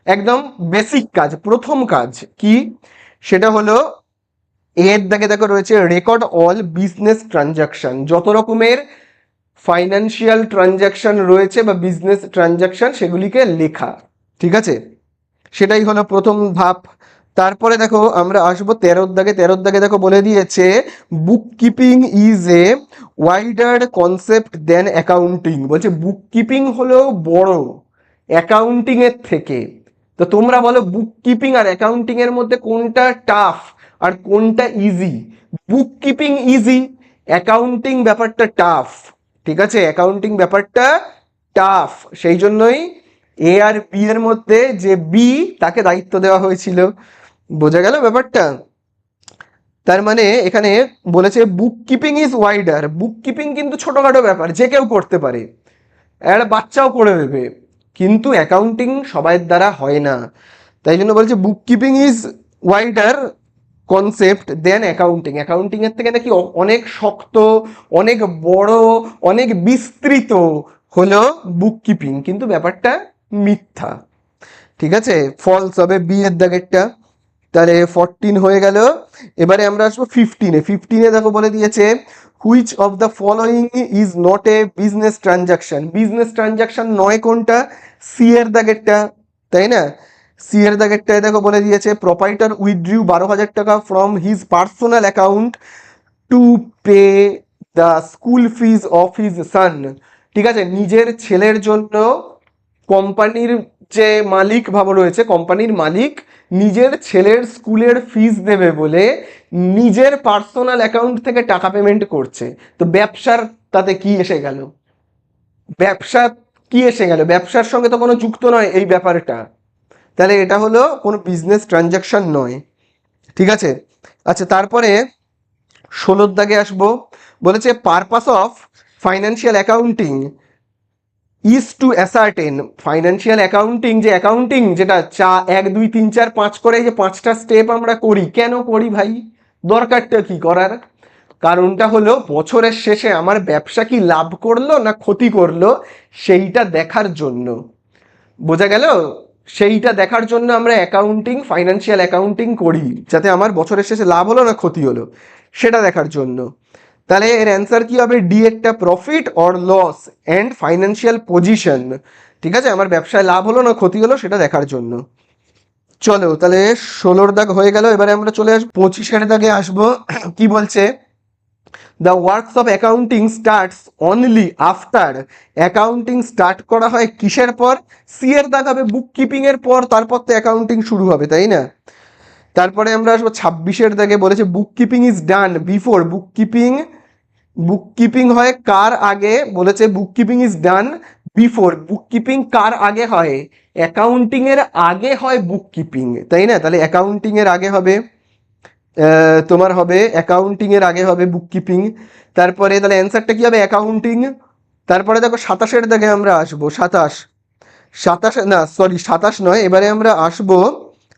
একদম বেসিক কাজ, প্রথম কাজ কি, সেটা হলো এর দাগে দেখো রয়েছে রেকর্ড অল বিজনেস ট্রানজাকশন, যত রকমের ফাইন্যান্সিয়াল ট্রানজাকশন রয়েছে বা বিজনেস ট্রানজাকশন সেগুলিকে লেখা। ঠিক আছে, সেটাই হলো প্রথম ধাপ। তারপরে দেখো আমরা আসবো 13 দাগে দেখো বলে দিয়েছে book keeping is a wider concept than accounting. বলছে বুক কিপিং হলো বড় অ্যাকাউন্টিং এর থেকে। তো তোমরা বলো বুক কিপিং আর অ্যাকাউন্টিং এর মধ্যে কোনটা টাফ আর কোনটা ইজি? বুক কিপিং ইজি, অ্যাকাউন্টিং ব্যাপারটা টাফ। ঠিক আছে, অ্যাকাউন্টিং ব্যাপারটা টাফ, সেই জন্যই এ আর বি এর মধ্যে যে বি তাকে দায়িত্ব দেওয়া হয়েছিল। বোঝা গেল ব্যাপারটা? তার মানে এখানে বলেছে book keeping is wider, book keeping কিন্তু ছোটখাটো ব্যাপার, যে কেউ করতে পারে, একটা বাচ্চাও করে দেবে, কিন্তু অ্যাকাউন্টিং সবার দ্বারা হয় না। তাই জন্য বলছে book keeping is wider concept than accounting. Accounting এর থেকে নাকি অনেক শক্ত, অনেক বড়, অনেক বিস্তৃত হলো বুক কিপিং, কিন্তু ব্যাপারটা মিথ্যা। ঠিক আছে, ফলস হবে বি এর দাগেরটা। তাহলে 14 হয়ে গেল। এবারে আমরা আসবো 15-এ দেখো বলে দিয়েছে which of the following is not a business transaction. Business transaction নয় কোনটা? সি এর দাগেরটা, তাই না? সি এর দাগেরটায় দেখো বলে দিয়েছে প্রপাইটার উইথড্রিউ 12,000 টাকা from his personal account to pay the school fees of his son. ঠিক আছে, নিজের ছেলের জন্য কোম্পানির যে মালিক ভাব রয়েছে, কোম্পানির মালিক নিজের ছেলের স্কুলের ফিস দেবে বলে নিজের পার্সোনাল অ্যাকাউন্ট থেকে টাকা পেমেন্ট করছে। তো ব্যবসার তাতে কি এসে গেল? ব্যবসা কি এসে গেল? ব্যবসার সঙ্গে তো কোনো যুক্ত নয় এই ব্যাপারটা, তাহলে এটা হলো কোনো বিজনেস ট্রানজাকশন নয়। ঠিক আছে, আচ্ছা তারপরে 16 দাগে আসবো। বলেছে purpose of financial accounting is to ascertain. Financial accounting, যে অ্যাকাউন্টিং যেটা 1 2 3 4 5 করে যে 5টা স্টেপ আমরা করি, কেন করি ভাই? দরকারটা কি করার? কারণটা হলো বছরের শেষে আমার ব্যবসা কি লাভ করলো না ক্ষতি করলো সেইটা দেখার জন্য। বোঝা গেল? সেইটা দেখার জন্য আমরা অ্যাকাউন্টিং, ফাইন্যান্সিয়াল অ্যাকাউন্টিং করি, যাতে আমার বছরের শেষে লাভ হলো না ক্ষতি হলো সেটা দেখার জন্য। তাহলে এর অ্যান্সার কি হবে? ডি একটা profit or loss and financial position. ঠিক আছে, আমার ব্যবসায় লাভ হলো না ক্ষতি হলো সেটা দেখার জন্য। চলো তাহলে 16 দাগ হয়ে গেল। এবারে আমরা চলে আসবো 25 দাগে আসবো। কি বলছে? The works of accounting starts only after. Accounting start করা হয় কিসের পর? সি এর দাগ হবে বুক কিপিং এর পর, তারপর তো অ্যাকাউন্টিং শুরু হবে, তাই না? তারপরে আমরা আসবো 26 দাগে। বলেছে book keeping is done before. Book keeping, book keeping হয় কার আগে? বলেছে book keeping is done before. Book keeping কার আগে হয়? অ্যাকাউন্টিং এর আগে হয় বুক কিপিং, তাই না? তাহলে অ্যাকাউন্টিং এর আগে হবে, তোমার হবে অ্যাকাউন্টিং এর আগে হবে বুক কিপিং। তারপরে তাহলে অ্যান্সারটা কি হবে? অ্যাকাউন্টিং। তারপরে দেখো 27 দাগে আমরা আসবো। 27 না সরি 27 নয়, এবারে আমরা আসবো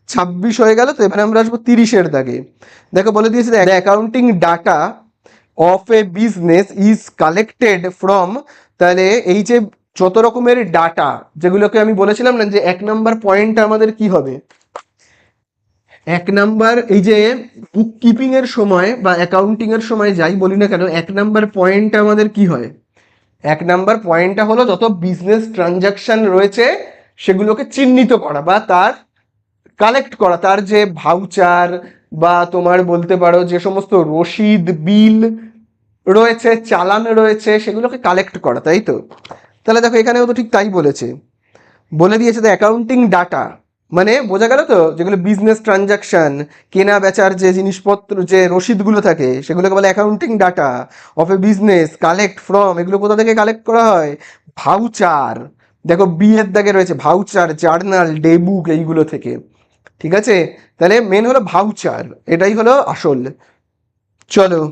26 হয়ে গেল। তো এবারে আমরা আসবো 30 দাগে। দেখো বলে দিয়েছে the accounting data off A business is collected from. তাহলে এই যে যত রকমের ডাটা যেগুলোকে আমি বলেছিলাম না, যে 1 নম্বর পয়েন্ট আমাদের কি হবে? 1 নম্বর, এই যে বুক কিপিং এর সময় বা অ্যাকাউন্টিং এর সময় যাই বলি না কেন, 1 নম্বর পয়েন্ট আমাদের কি হয়? 1 নম্বর পয়েন্টটা হলো যত বিজনেস ট্রানজাকশন রয়েছে সেগুলোকে চিহ্নিত করা বা তার কালেক্ট করা, তার যে ভাউচার বা তোমার বলতে পারো যে সমস্ত রসিদ, বিল রয়েছে, চালান রয়েছে, সেগুলোকে কালেক্ট করা, তাই তো? তাহলে দেখো এখানেও তো ঠিক তাই বলেছে, বলে দিয়েছে দ্য অ্যাকাউন্টিং ডাটা, মানে বোঝা গেল তো, যেগুলো বিজনেস ট্রানজাকশন, কেনা বেচার যে জিনিসপত্র, যে রসিদগুলো থাকে সেগুলোকে বলে accounting data off A business collect from. এগুলো কোথা থেকে কালেক্ট করা হয়? ভাউচার। দেখো বি এর দাগে রয়েছে ভাউচার, জার্নাল, ডে বুক, এইগুলো থেকে। ঠিক আছে, তাহলে মেন হলো ভাউচার, এটাই হলো আসল। চলো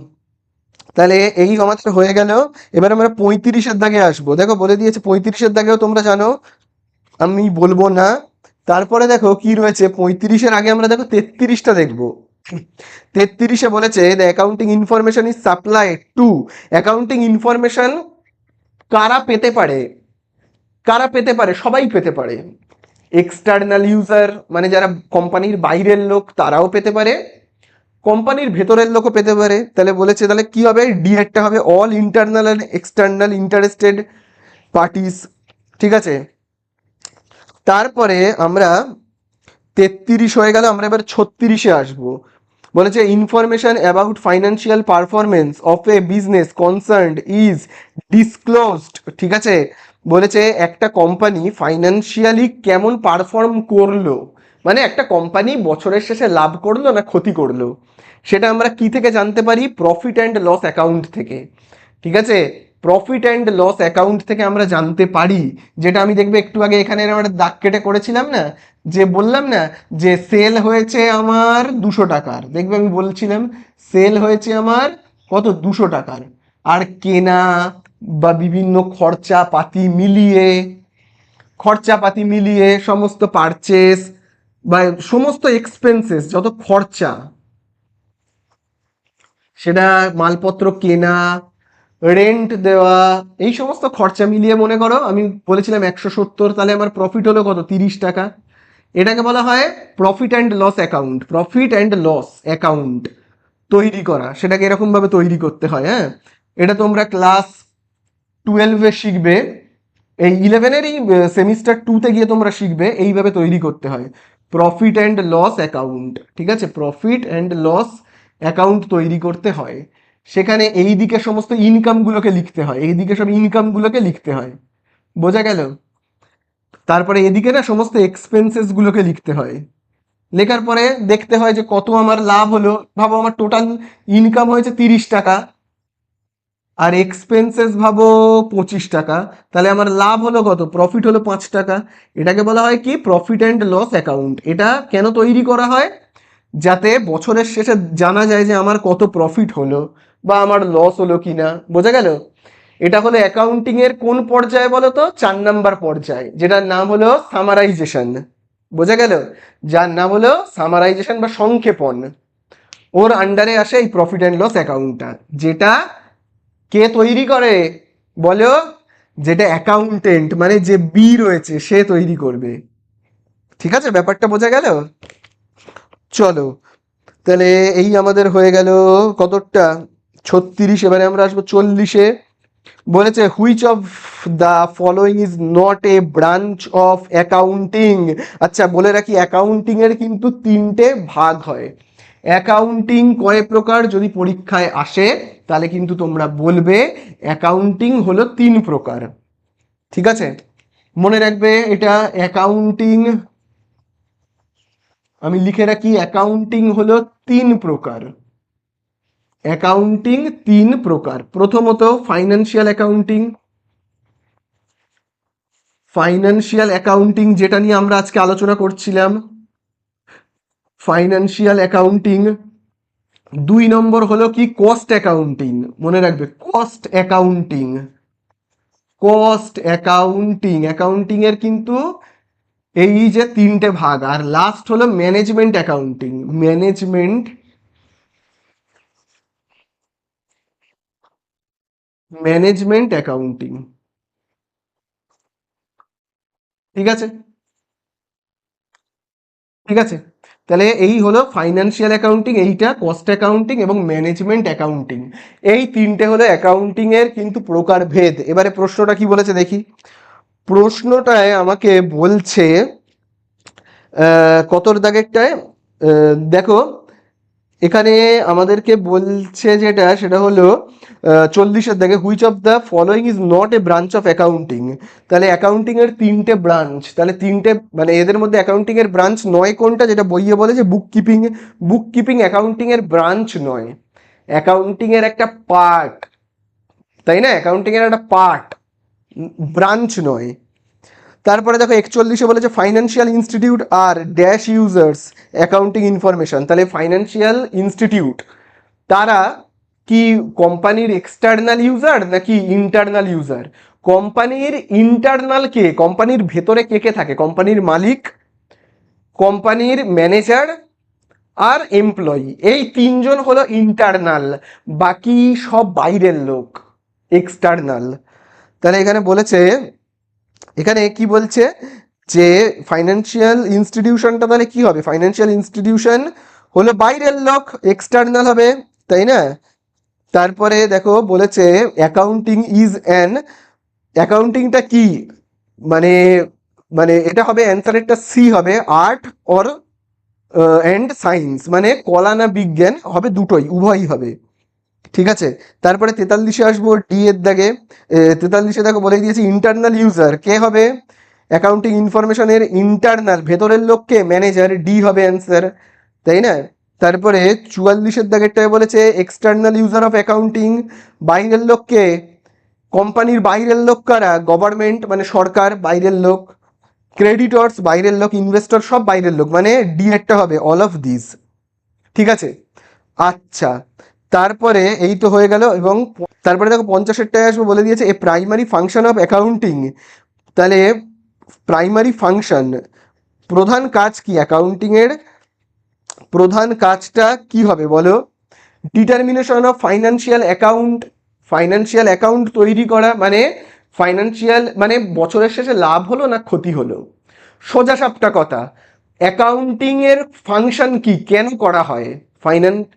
তাহলে এই আমাদের হয়ে গেল। এবার আমরা 35 দাগে আসবো। দেখো বলে দিয়েছে 35 দাগেও তোমরা জানো, আমি বলবো না। তারপরে দেখো কি রয়েছে 35 আগে আমরা দেখো 33টা দেখবো। 33 বলেছে the accounting information is supply two. Accounting information কারা পেতে পারে? কারা পেতে পারে? সবাই পেতে পারে। এক্সটার্নাল ইউজার মানে যারা কোম্পানির বাইরের লোক তারাও পেতে পারে, কোম্পানির ভেতরের লোকও পেতে পারে। তাহলে বলেছে তাহলে কি হবে, ডি একটা হবে all internal and external interested parties. ঠিক আছে, তারপরে আমরা 33 হয়ে গেল, আমরা এবার 36-এ আসবো। বলেছে information about financial performance of A business concerned is disclosed. ঠিক আছে, বলেছে একটা কোম্পানি ফাইন্যান্সিয়ালি কেমন পারফর্ম করলো, মানে একটা কোম্পানি বছরের শেষে লাভ করলো না ক্ষতি করলো, সেটা আমরা কি থেকে জানতে পারি, প্রফিট অ্যান্ড লস অ্যাকাউন্ট থেকে। ঠিক আছে, প্রফিট অ্যান্ড লস অ্যাকাউন্ট থেকে আমরা জানতে পারি, যেটা আমি দেখবে একটু আগে এখানে আমরা দাগ কেটে করেছিলাম না, যে বললাম না যে সেল হয়েছে আমার 200 টাকার, দেখবে আমি বলছিলাম সেল হয়েছে আমার কত 200 টাকার, আর কেনা বা বিভিন্ন খরচাপাতি মিলিয়ে সমস্ত পারচেস বা সমস্ত এক্সপেন্সেস যত খরচা, সেটা মালপত্র কেনা, রেন্ট দেওয়া, এই সমস্ত খরচা মিলিয়ে মনে করো আমি বলেছিলাম 170, তাহলে আমার প্রফিট হলো কত 30 টাকা। এটাকে বলা হয় profit and loss account. Profit and loss account তৈরি করা, সেটাকে এরকমভাবে তৈরি করতে হয়। হ্যাঁ, এটা তোমরা ক্লাস 12-এ শিখবে, এই 11-এর এই সেমিস্টার 2-তে গিয়ে তোমরা শিখবে এইভাবে তৈরি করতে হয় প্রফিট অ্যান্ড লস অ্যাকাউন্ট। ঠিক আছে, প্রফিট অ্যান্ড লস অ্যাকাউন্ট তৈরি করতে হয়, সেখানে এই দিকে সমস্ত ইনকামগুলোকে লিখতে হয়, এই দিকে সব ইনকামগুলোকে লিখতে হয়, বোঝা গেল? তারপরে এদিকে না সমস্ত এক্সপেন্সেস গুলোকে লিখতে হয়, লেখার পরে দেখতে হয় যে কত আমার লাভ হলো। ভাবো আমার টোটাল ইনকাম হয়েছে 30 টাকা, আর এক্সপেন্সেস ভাবো 25 টাকা, তাহলে আমার লাভ হলো কত, প্রফিট হলো 5 টাকা। এটাকে বলা হয় কি, প্রফিট অ্যান্ড লস অ্যাকাউন্ট। এটা কেন তৈরি করা হয়, যাতে বছরের শেষে জানা যায় যে আমার কত প্রফিট হলো বা আমার লস হলো কিনা, বোঝা গেল? এটা হলো অ্যাকাউন্টিং এর কোন পর্যায়ে বলো তো, 4 নাম্বার পর্যায়, যেটার নাম হলো সামারাইজেশন। বোঝা গেল? যার নাম হলো সামারাইজেশন বা সংক্ষেপণ, ওর আন্ডারে আসে এই প্রফিট অ্যান্ড লস অ্যাকাউন্টটা। যেটা কে তৈরি করে বলো, যেটা অ্যাকাউন্টেন্ট মানে যে বি রয়েছে সে তৈরি করবে। ঠিক আছে, ব্যাপারটা বোঝা গেল? চলো, তাহলে এই আমাদের হয়ে গেল কতটা, 36। এবারে আমরা আসবো 40-এ। বলেছে which of the following is not a branch of accounting. আচ্ছা বলে রাখি, অ্যাকাউন্টিং এর কিন্তু 3টে ভাগ হয়। অ্যাকাউন্টিং কয় প্রকার যদি পরীক্ষায় আসে, তাহলে কিন্তু তোমরা বলবে অ্যাকাউন্টিং হলো 3 প্রকার। ঠিক আছে, মনে রাখবে এটা অ্যাকাউন্টিং, আমি লিখে রাখি অ্যাকাউন্টিং হলো 3 প্রকার। অ্যাকাউন্টিং 3 প্রকার। প্রথমত ফাইন্যান্সিয়াল অ্যাকাউন্টিং। ফাইন্যান্সিয়াল অ্যাকাউন্টিং যেটা নিয়ে আমরা আজকে আলোচনা করছিলাম, ফাইন্যান্সিয়াল অ্যাকাউন্টিং। 2 নম্বর হলো কি, কস্ট অ্যাকাউন্টিং। মনে রাখবে cost accounting. Cost accounting, accounting এর কিন্তু এই যে 3টে ভাগ। আর লাস্ট হলো ম্যানেজমেন্ট অ্যাকাউন্টিং। Management accounting. ঠিক আছে, ঠিক আছে, তাহলে এই হলো ফাইন্যান্সিয়াল অ্যাকাউন্টিং, এইটা কস্ট অ্যাকাউন্টিং এবং ম্যানেজমেন্ট অ্যাকাউন্টিং। এই 3টে হলো অ্যাকাউন্টিং এর কিন্তু প্রকারভেদ। এবারে প্রশ্নটা কি বলেছে দেখি। প্রশ্নটায় আমাকে বলছে কতর দাগেরটায়, দেখো এখানে আমাদেরকে বলছে যেটা, সেটা হলো 40-এর দাগে, which of the following is not a branch of accounting. তাহলে অ্যাকাউন্টিং এর 3টে ব্রাঞ্চ, তাহলে 3টে মানে এদের মধ্যে অ্যাকাউন্টিং এর ব্রাঞ্চ নয় কোনটা, যেটা বইয়ে বলে যে বুক কিপিং। বুক কিপিং অ্যাকাউন্টিং এর ব্রাঞ্চ নয়, অ্যাকাউন্টিং এর একটা পার্ট, তাই না? অ্যাকাউন্টিং এর একটা পার্ট, ব্রাঞ্চ নয়। তারপরে দেখো 41-এ বলেছে ফাইন্যান্সিয়াল ইনস্টিটিউট আর ড্যাশ ইউজার্স অ্যাকাউন্টিং ইনফরমেশন। তাহলে ফাইন্যান্সিয়াল ইনস্টিটিউট তারা কি কোম্পানির এক্সটার্নাল ইউজার নাকি ইন্টারনাল ইউজার? কোম্পানির ইন্টারনাল কে, কোম্পানির ভেতরে কে কে থাকে, কোম্পানির মালিক, কোম্পানির ম্যানেজার আর এমপ্লয়ি, এই 3জন হলো ইন্টারনাল, বাকি সব বাইরের লোক এক্সটার্নাল। তাহলে এখানে বলেছে, এখানে কি বলছে যে ফাইন্যান্সিয়াল ইনস্টিটিউশনটা তাহলে কি হবে, ফাইন্যান্সিয়াল ইনস্টিটিউশন হলো বাইরের লোক, এক্সটার্নাল হবে, তাই না? তারপরে দেখো বলেছে অ্যাকাউন্টিং ইজ অ্যান, অ্যাকাউন্টিংটা কি, মানে মানে এটা হবে অ্যান্সারেরটা সি হবে, আর্ট অর অ্যান্ড সায়েন্স, মানে কলা না বিজ্ঞান হবে, দুটোই উভয়ই হবে। ঠিক আছে, তারপরে 43-এ আসবো ডি এর দাগে। 43-এ দেখো বলে দিয়েছি ইন্টারনাল ইউজার কে হবে, অ্যাকাউন্টিং ইনফরমেশনের ইন্টারনাল ভেতরের লোককে ম্যানেজার, ডি হবে অ্যান্সার, তাই না? তারপরে 44-এর দাগেরটায় বলেছে এক্সটার্নাল ইউজার অফ অ্যাকাউন্টিং, বাইরের লোককে, কোম্পানির বাইরের লোক কারা, গভর্নমেন্ট মানে সরকার বাইরের লোক, ক্রেডিটর্স বাইরের লোক, ইনভেস্টর সব বাইরের লোক, মানে ডি একটা হবে অল অফ দিস। ঠিক আছে, আচ্ছা, তারপরে এই তো হয়ে গেল। এবং তারপরে দেখো 50-এরটায় আসবো, বলে দিয়েছে a primary function of accounting, তাহলে প্রাইমারি ফাংশন প্রধান কাজ কি, অ্যাকাউন্টিংয়ের প্রধান কাজটা কি হবে বলো, determination of financial account, financial account তৈরি করা, মানে ফাইন্যান্সিয়াল মানে বছরের শেষে লাভ হলো না ক্ষতি হলো, সোজা সাপটা কথা। অ্যাকাউন্টিং এর ফাংশন কি, কেন করা হয়,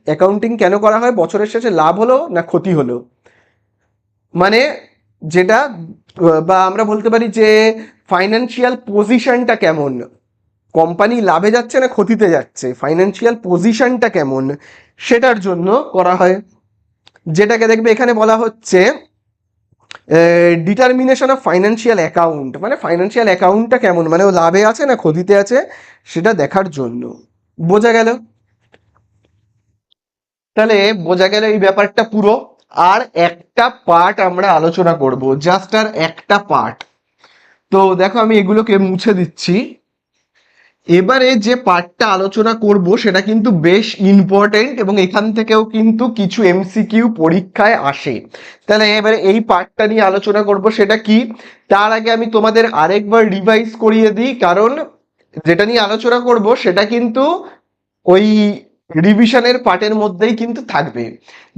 অ্যাকাউন্টিং কেন করা হয়, বছরের শেষে লাভ হলো না ক্ষতি হলো, মানে যেটা বা আমরা বলতে পারি যে ফাইন্যান্সিয়াল পজিশনটা কেমন, কোম্পানি লাভে যাচ্ছে না ক্ষতিতে যাচ্ছে, ফাইন্যান্সিয়াল পজিশনটা কেমন, সেটার জন্য করা হয়। যেটাকে দেখবে এখানে বলা হচ্ছে ডিটারমিনেশন অফ ফাইন্যান্সিয়াল অ্যাকাউন্ট, মানে ফাইন্যান্সিয়াল অ্যাকাউন্টটা কেমন, মানে ও লাভে আছে না ক্ষতিতে আছে সেটা দেখার জন্য। বোঝা গেল? তাহলে বোঝা গেল এই ব্যাপারটা পুরো। আর একটা পার্ট আমরা আলোচনা করব, জাস্ট আর একটা পার্ট। তো দেখো আমি এগুলোকে মুছে দিচ্ছি। এবারে যে পার্টটা আলোচনা করব সেটা কিন্তু বেশ ইম্পর্টেন্ট, এবং এখান থেকেও কিন্তু কিছু এমসিকিউ পরীক্ষায় আসে। তাহলে এবারে এই পার্টটা নিয়ে আলোচনা করব, সেটা কি, তার আগে আমি তোমাদের আরেকবার রিভাইজ করিয়ে দিই, কারণ যেটা নিয়ে আলোচনা করব সেটা কিন্তু ওই রিভিশনের পার্টের মধ্যেই কিন্তু থাকবে।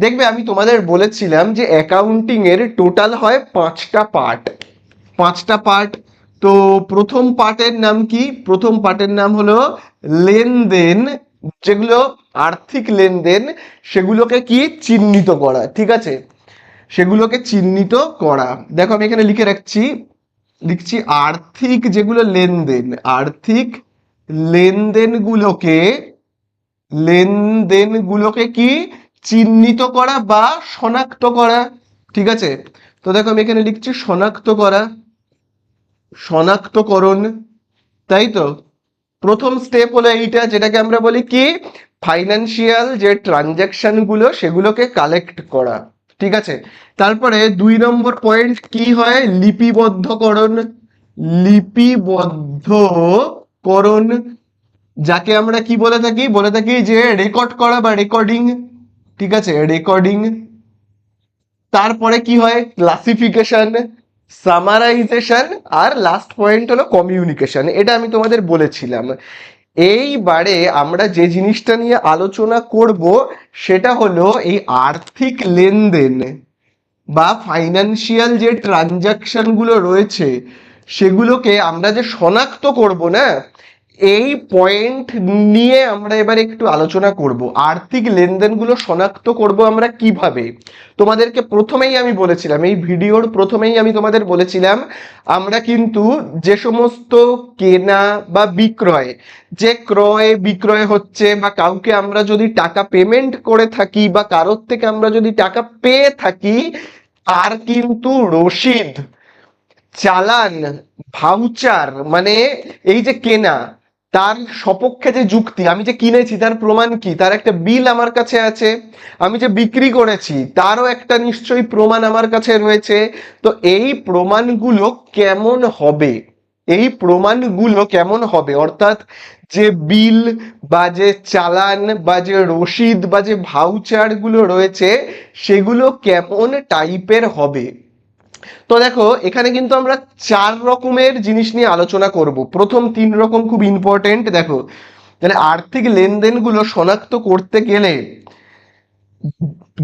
দেখবে আমি তোমাদের বলেছিলাম যে অ্যাকাউন্টিং এর টোটাল হয় 5টা পার্ট, 5টা পার্ট। তো প্রথম পার্টের নাম কি, প্রথম পার্টের নাম হলো লেনদেন, যেগুলো আর্থিক লেনদেন সেগুলোকে কি চিহ্নিত করা, ঠিক আছে, সেগুলোকে চিহ্নিত করা। দেখো আমি এখানে লিখে রাখছি, লিখছি আর্থিক যেগুলো লেনদেন, আর্থিক লেনদেনগুলোকে, লেনদেনগুলোকে কি চিহ্নিত করা বা শনাক্ত করা, ঠিক আছে। তো দেখো আমি এখানে লিখছি শনাক্ত করা, শনাক্তকরণ, তাই তো। প্রথম স্টেপ হলো এইটা, যেটাকে আমরা বলি কি ফাইন্যান্সিয়াল যে ট্রানজ্যাকশন গুলো সেগুলোকে কালেক্ট করা, ঠিক আছে। তারপরে 2 নম্বর পয়েন্ট কি হয়, লিপিবদ্ধকরণ, লিপিবদ্ধকরণ, যাকে আমরা কি বলে থাকি যে রেকর্ড করা বা রেকর্ডিং, ঠিক আছে, রেকর্ডিং। তারপরে কি হয়, ক্লাসিফিকেশন, সামারাইজেশন, আর লাস্ট পয়েন্ট হলো কমিউনিকেশন। এটা আমি তোমাদের বলেছিলাম। এইবারে আমরা যে জিনিসটা নিয়ে আলোচনা করব সেটা হলো এই আর্থিক লেনদেন বা ফাইন্যান্সিয়াল যে ট্রানজাকশন গুলো রয়েছে সেগুলোকে আমরা যে শনাক্ত করব না, এই পয়েন্ট নিয়ে আমরা এবার একটু আলোচনা করব। আর্থিক লেনদেনগুলো শনাক্ত করব আমরা কিভাবে। তোমাদেরকে প্রথমেই আমি বলেছিলাম, এই ভিডিওর প্রথমেই আমি তোমাদের বলেছিলাম, আমরা কিন্তু যে সমস্ত কেনা বা বিক্রয়, যে ক্রয় বিক্রয় হচ্ছে বা কাউকে আমরা যদি টাকা পেমেন্ট করে থাকি বা কারোর থেকে আমরা যদি টাকা পেয়ে থাকি, তার কিন্তু রসিদ, চালান, ভাউচার, মানে এই যে কেনা, তার সপক্ষে যে যুক্তি, আমি যে কিনেছি তার প্রমাণ কি, তার একটা বিল আমার কাছে আছে, আমি যে বিক্রি করেছি তারও একটা নিশ্চয়ই প্রমাণ আমার কাছে রয়েছে। তো এই প্রমাণগুলো কেমন হবে, এই প্রমাণগুলো কেমন হবে, অর্থাৎ যে বিল বা যে চালান বা যে রসিদ বা যে ভাউচার গুলো রয়েছে সেগুলো কেমন টাইপের হবে। তো দেখো এখানে কিন্তু আমরা 4 রকমের জিনিস নিয়ে আলোচনা করব। প্রথম 3 রকম খুব ইম্পর্টেন্ট। দেখো তাহলে আর্থিক লেনদেনগুলো শনাক্ত করতে গেলে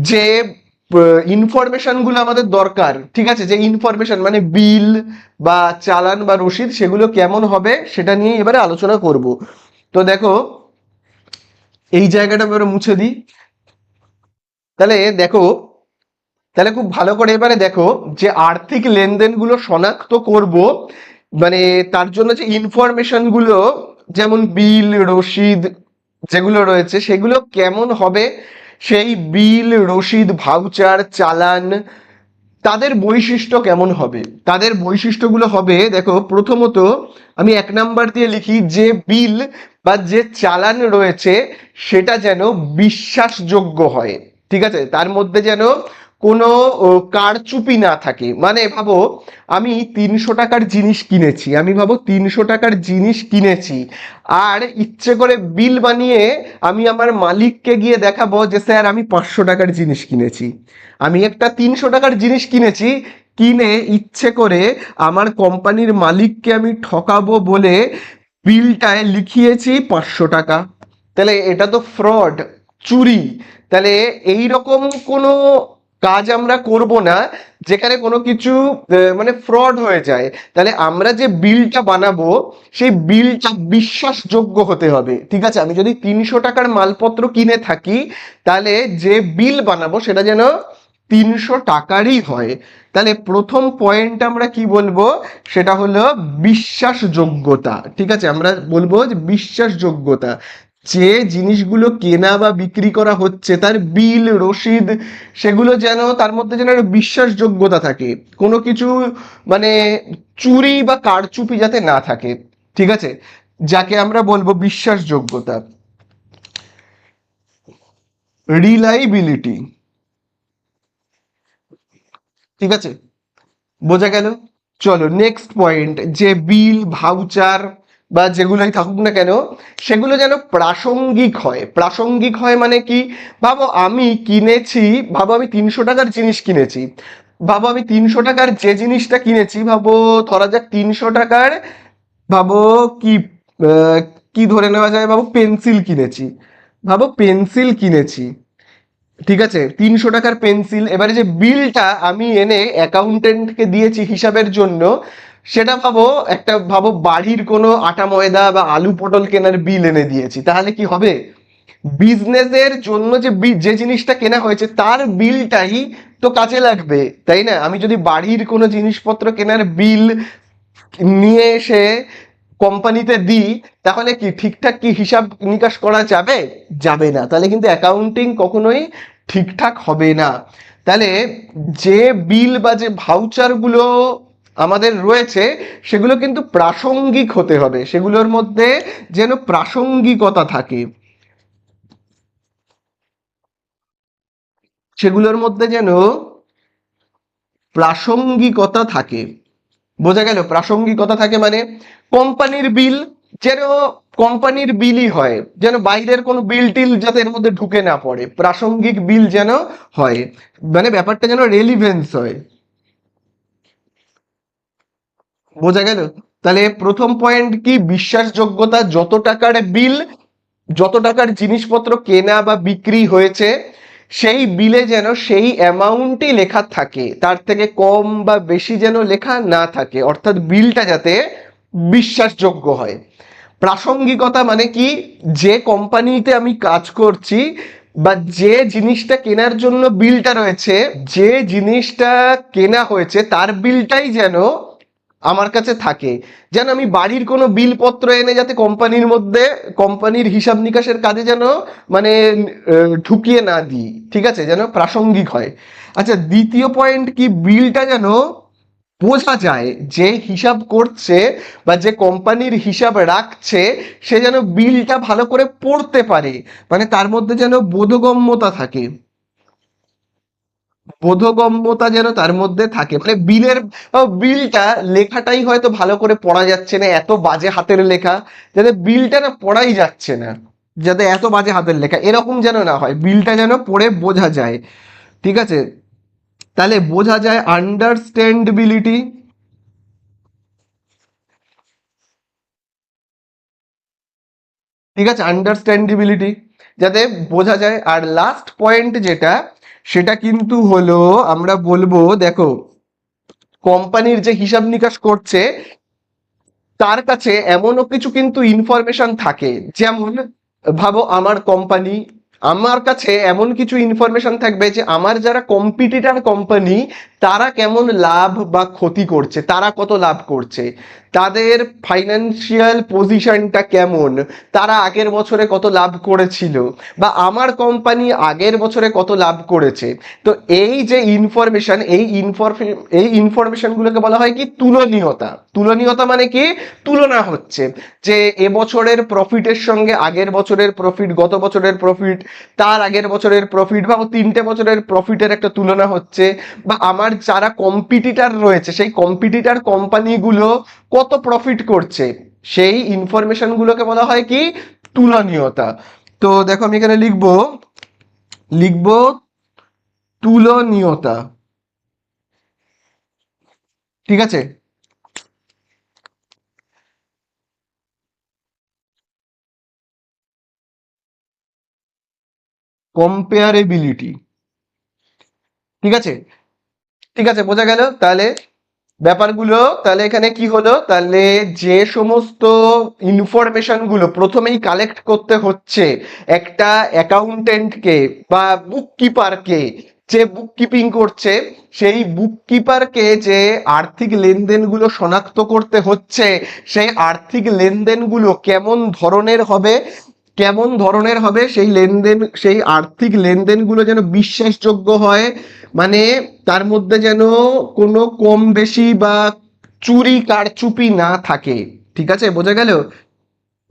যে ইনফরমেশন গুলো আমাদের দরকার, ঠিক আছে, যে ইনফরমেশন মানে বিল বা চালান বা রসিদ সেগুলো কেমন হবে সেটা নিয়ে এবারে আলোচনা করব। তো দেখো এই জায়গাটা এবারে মুছে দিই। তাহলে দেখো, তাহলে খুব ভালো করে এবারে দেখো যে আর্থিক লেনদেনগুলো শনাক্ত করব, মানে তার জন্য যে ইনফরমেশন গুলো যেমন বিল রসিদ যেগুলো রয়েছে সেগুলো কেমন হবে, সেই বিল রসিদ ভাউচার চালান তাদের বৈশিষ্ট্য কেমন হবে। তাদের বৈশিষ্ট্যগুলো হবে, দেখো প্রথমত আমি 1 নাম্বার দিয়ে লিখি যে বিল বা যে চালান রয়েছে সেটা যেন বিশ্বাসযোগ্য হয়, ঠিক আছে, তার মধ্যে যেন কোনো কারচুপি না থাকে। মানে ভাবো আমি 300 টাকার জিনিস কিনেছি, আমি ভাবো 300 টাকার জিনিস কিনেছি, আর ইচ্ছে করে বিল বানিয়ে আমি আমার মালিককে গিয়ে দেখাবো যে স্যার আমি 500 টাকার জিনিস কিনেছি। আমি একটা 300 টাকার জিনিস কিনেছি, কিনে ইচ্ছে করে আমার কোম্পানির মালিককে আমি ঠকাবো বলে বিলটায় লিখিয়েছি 500 টাকা। তাহলে এটা তো ফ্রড, চুরি। তাহলে এই রকম কোনো কাজ আমরা করব না যেখানে কোনো কিছু মানে ফ্রড হয়ে যায়। তাহলে আমরা যে বিলটা বানাবো সেই বিলটা বিশ্বাসযোগ্য হতে হবে, ঠিক আছে। আমি যদি 300 টাকার মালপত্র কিনে থাকি তাহলে যে বিল বানাবো সেটা যেন 300 টাকারই হয়। তাহলে প্রথম পয়েন্ট আমরা কি বলবো, সেটা হলো বিশ্বাসযোগ্যতা, ঠিক আছে, আমরা বলবো যে বিশ্বাসযোগ্যতা। যে জিনিসগুলো কেনা বা বিক্রি করা হচ্ছে তার বিল রসিদ সেগুলো যেন তার মধ্যে যেন একটা বিশ্বাসযোগ্যতা থাকে, কোনো কিছু মানে চুরি বা কারচুপি যাতে না থাকে, ঠিক আছে, যাকে আমরা বলবো বিশ্বাসযোগ্যতা। রিলাইবিলিটি, ঠিক আছে, বোঝা গেল। চলো নেক্সট পয়েন্ট, যে বিল ভাউচার বা যেগুলোই থাকুক না কেন সেগুলো যেন প্রাসঙ্গিক হয়। প্রাসঙ্গিক হয় মানে কি, ভাবো আমি কিনেছি, ভাবো আমি 300 টাকার জিনিস কিনেছি, ভাবো আমি 300 টাকার যে জিনিসটা কিনেছি, ভাবো ধরা যাক 300 টাকার, ভাবো কি কি ধরে নেওয়া যায়, ভাবো পেন্সিল কিনেছি, ভাবো পেন্সিল কিনেছি, ঠিক আছে, 300 টাকার পেন্সিল। এবারে যে বিলটা আমি এনে অ্যাকাউন্টেন্টকে দিয়েছি হিসাবের জন্য, সেটা ভাবো একটা, ভাবো বাড়ির কোনো আটা ময়দা বা আলু পটল কেনার বিল এনে দিয়েছি, তাহলে কি হবে, বিজনেসের জন্য যে যে জিনিসটা কেনা হয়েছে তার বিলটাই তো কাজে লাগবে, তাই না। আমি যদি বাড়ির কোনো জিনিসপত্র কেনার বিল নিয়ে এসে কোম্পানিতে দিই তাহলে কি ঠিকঠাক কি হিসাব নিকাশ করা যাবে, যাবে না, তাহলে কিন্তু অ্যাকাউন্টিং কখনোই ঠিকঠাক হবে না। তাহলে যে বিল বা যে ভাউচার গুলো আমাদের রয়েছে সেগুলো কিন্তু প্রাসঙ্গিক হতে হবে, সেগুলোর মধ্যে যেন প্রাসঙ্গিকতা থাকে, সেগুলোর মধ্যে যেন প্রাসঙ্গিকতা থাকে। বোঝা গেল, প্রাসঙ্গিকতা থাকে মানে কোম্পানির বিল যেন কোম্পানির বিলই হয়, যেন বাইরের কোনো বিল টিল যাতে এর মধ্যে ঢুকে না পড়ে, প্রাসঙ্গিক বিল যেন হয়, মানে ব্যাপারটা যেন রেলিভেন্স হয়। বোঝা গেল। তাহলে প্রথম পয়েন্ট কি, বিশ্বাসযোগ্যতা, যত টাকার বিল, যত টাকার জিনিসপত্র কেনা বা বিক্রি হয়েছে সেই বিলে যেন সেই অ্যামাউন্টই লেখা থাকে, তার থেকে কম বা বেশি যেন লেখা না থাকে, অর্থাৎ বিলটা যাতে বিশ্বাসযোগ্য হয়। প্রাসঙ্গিকতা মানে কি, যে কোম্পানিতে আমি কাজ করছি বা যে জিনিসটা কেনার জন্য বিলটা রয়েছে, যে জিনিসটা কেনা হয়েছে তার বিলটাই যেন আমার কাছে থাকে, যেন আমি বাড়ির কোনো বিলপত্র এনে যাতে কোম্পানির মধ্যে কোম্পানির হিসাব নিকাশের কাজে যেন মানে ঢুকিয়ে না দিই, ঠিক আছে, যেন প্রাসঙ্গিক হয়। আচ্ছা দ্বিতীয় পয়েন্ট কি, বিলটা যেন বোঝা যায়, যে হিসাব করছে বা যে কোম্পানির হিসাব রাখছে সে যেন বিলটা ভালো করে পড়তে পারে, মানে তার মধ্যে যেন বোধগম্যতা থাকে, বোধগম্যতা যেন তার মধ্যে থাকে, মানে বিলের বিলটা লেখাটাই হয়তো ভালো করে পড়া যাচ্ছে না, এত বাজে হাতের লেখা, যাতে বিলটা না পড়াই যাচ্ছে না, যাতে এত বাজে হাতের লেখা এরকম যেন না হয়, বিলটা যেন পড়ে বোঝা যায়, ঠিক আছে। তাহলে বোঝা যায় আন্ডারস্ট্যান্ডবিলিটি, ঠিক আছে, আন্ডারস্ট্যান্ডেবিলিটি যাতে বোঝা যায়। আর লাস্ট পয়েন্ট যেটা, সেটা কিন্তু হলো, আমরা বলবো দেখো, কোম্পানির যে হিসাব নিকাশ করছে তার কাছে এমনও কিছু কিন্তু ইনফরমেশন থাকে, যেমন ভাবো আমার কোম্পানি, আমার কাছে এমন কিছু ইনফরমেশন থাকবে যে আমার যারা কম্পিটিটর কোম্পানি তারা কেমন লাভ বা ক্ষতি করছে, তারা কত লাভ করছে, তাদের ফাইনান্সিয়াল পজিশনটা কেমন, তারা আগের বছরে কত লাভ করেছিল, বা আমার কোম্পানি আগের বছরে কত লাভ করেছে। তো এই যে ইনফরমেশন, এই ইনফরমেশনগুলোকে বলা হয় কি তুলনীয়তা। তুলনীয়তা মানে কি, তুলনা হচ্ছে যে এবছরের প্রফিটের সঙ্গে আগের বছরের প্রফিট, গত বছরের প্রফিট, তার আগের বছরের প্রফিট, বা 3টে বছরের প্রফিটের একটা তুলনা হচ্ছে, বা আমার যারা কম্পিটিটর রয়েছে সেই কম্পিটিটর কোম্পানিগুলো কত প্রফিট করছে, সেই ইনফরমেশন গুলোকে বলা হয় কি তুলনীয়তা। তো দেখো আমি এখানে লিখবো, লিখবো তুলনীয়তা, ঠিক আছে। কম্পেয়ারেবিলিটি, ঠিক আছে। ঠিক আছে, বোঝা গেল তাহলে ব্যাপারগুলো। তাহলে এখানে কি হলো, তাহলে যে সমস্ত ইনফরমেশন গুলো প্রথমেই কালেক্ট করতে হচ্ছে একটা অ্যাকাউন্টেন্টকে বা বুককিপারকে, যে বুককিপিং করছে সেই বুককিপারকে যে আর্থিক লেনদেনগুলো শনাক্ত করতে হচ্ছে, সেই আর্থিক লেনদেনগুলো কেমন ধরনের হবে, কেমন ধরনের হবে সেই লেনদেন, সেই আর্থিক লেনদেনগুলো যেন বিশ্বাসযোগ্য হয়, মানে তার মধ্যে যেন কোনো কম বেশি বা চুরি কারচুপি না থাকে, ঠিক আছে, বোঝা গেল।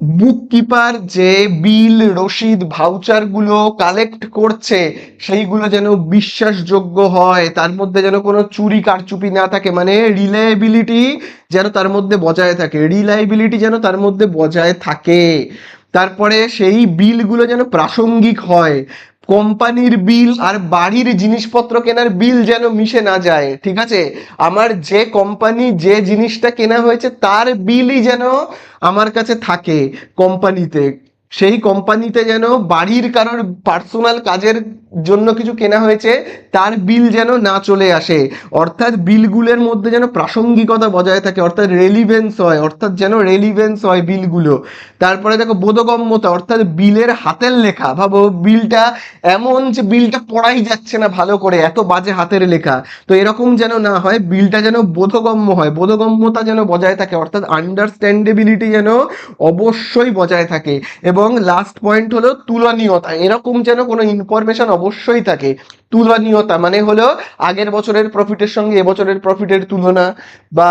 বুক কিপার যে বিল রসিদ ভাউচার গুলো কালেক্ট করছে সেইগুলো যেন বিশ্বাসযোগ্য হয়, তার মধ্যে যেন কোনো চুরি কারচুপি না থাকে, মানে রিলায়েবিলিটি যেন তার মধ্যে বজায় থাকে, রিলায়েবিলিটি যেন তার মধ্যে বজায় থাকে। তারপরে সেই বিলগুলো যেন প্রাসঙ্গিক হয়, কোম্পানির বিল আর বাড়ির জিনিসপত্র কেনার বিল যেন মিশে না যায়, ঠিক আছে। আমার যে কোম্পানি যে জিনিসটা কেনা হয়েছে তার বিলই যেন আমার কাছে থাকে কোম্পানিতে, সেই কোম্পানিতে যেন বাড়ির কারোর পার্সোনাল কাজের জন্য কিছু কেনা হয়েছে তার বিল যেন না চলে আসে, অর্থাৎ বিলগুলোর মধ্যে যেন প্রাসঙ্গিকতা বজায় থাকে, অর্থাৎ রেলিভেন্স হয়, অর্থাৎ যেন রেলিভেন্স হয় বিলগুলো। তারপরে দেখো বোধগম্যতা, অর্থাৎ বিলের হাতের লেখা, ভাবো বিলটা এমন যে বিলটা পড়াই যাচ্ছে না ভালো করে, এত বাজে হাতের লেখা, তো এরকম যেন না হয়, বিলটা যেন বোধগম্য হয়, বোধগম্যতা যেন বজায় থাকে, অর্থাৎ আন্ডারস্ট্যান্ডেবিলিটি যেন অবশ্যই বজায় থাকে। এবং লাস্ট পয়েন্ট হলো তুলনীয়তা, এরকম যেন কোনো ইনফরমেশন অবশ্যই থাকে। তুলনীয়তা মানে হলো আগের বছরের প্রফিটের সঙ্গে এবছরের প্রফিটের তুলনা, বা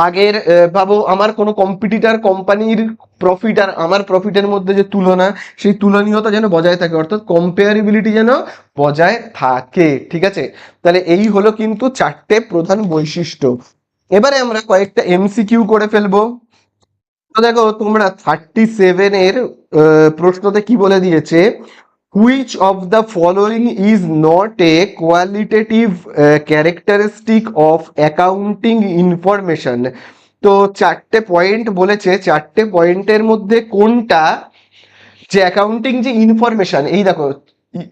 আগের ভাবো আমার কোনো কম্পিটিটর কোম্পানির প্রফিট আর আমার প্রফিটের মধ্যে যে তুলনা, সেই তুলনীয়তা যেন বজায় থাকে, অর্থাৎ কম্পেয়ারিবিলিটি যেন বজায় থাকে, ঠিক আছে। তাহলে এই হলো কিন্তু 4টে প্রধান বৈশিষ্ট্য। এবারে আমরা কয়েকটা এমসিকিউ করে ফেলবো। তো দেখো তোমরা 37 এর প্রশ্নতে কি বলে দিয়েছে, which of the following is not a qualitative characteristic of accounting information. তো 4টে পয়েন্ট বলেছে, 4টে পয়েন্টের মধ্যে কোনটা, যে অ্যাকাউন্টিং যে ইনফরমেশন, এই দেখো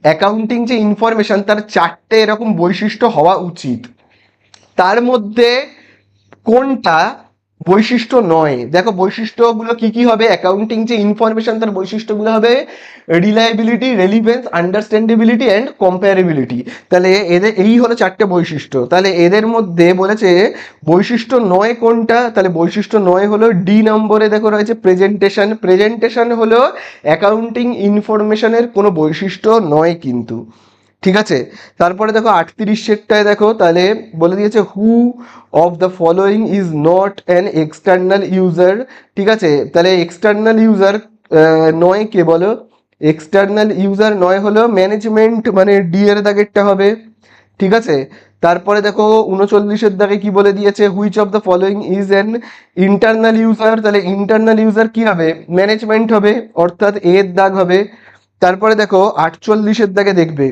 অ্যাকাউন্টিং যে ইনফরমেশন তার 4টে এরকম বৈশিষ্ট্য হওয়া উচিত, তার মধ্যে কোনটা বৈশিষ্ট্য নয়। দেখো বৈশিষ্ট্যগুলো কি কি হবে, অ্যাকাউন্টিং যে ইনফরমেশন তার বৈশিষ্ট্যগুলো হবে রিলায়েবিলিটি, রেলিভেন্স, আন্ডারস্ট্যান্ডেবিলিটি অ্যান্ড কম্পারেবিলিটি। তাহলে এদের এই হলো 4টে বৈশিষ্ট্য, তাহলে এদের মধ্যে বলেছে বৈশিষ্ট্য নয় কোনটা, তাহলে বৈশিষ্ট্য নয় হলো ডি নম্বরে দেখো রয়েছে প্রেজেন্টেশন। প্রেজেন্টেশন হলো অ্যাকাউন্টিং ইনফরমেশনের কোনো বৈশিষ্ট্য নয় কিন্তু, ঠিক আছে। তারপরে দেখো 38 দেখো, তাহলে বলে দিয়েছে হু of the following is not an external user, ঠিক আছে। তাহলে এক্সটার্নাল ইউজার নয় কে বলো, এক্সটার্নাল ইউজার নয় হলো ম্যানেজমেন্ট, মানে ডি এর দাগেরটা হবে, ঠিক আছে। তারপরে দেখো 39-এর দাগে কি বলে দিয়েছে, which of the following is an internal user, তাহলে ইন্টারনাল ইউজার কি হবে, ম্যানেজমেন্ট হবে, অর্থাৎ এর দাগ হবে। তারপরে দেখো 48-এর দাগে দেখবে,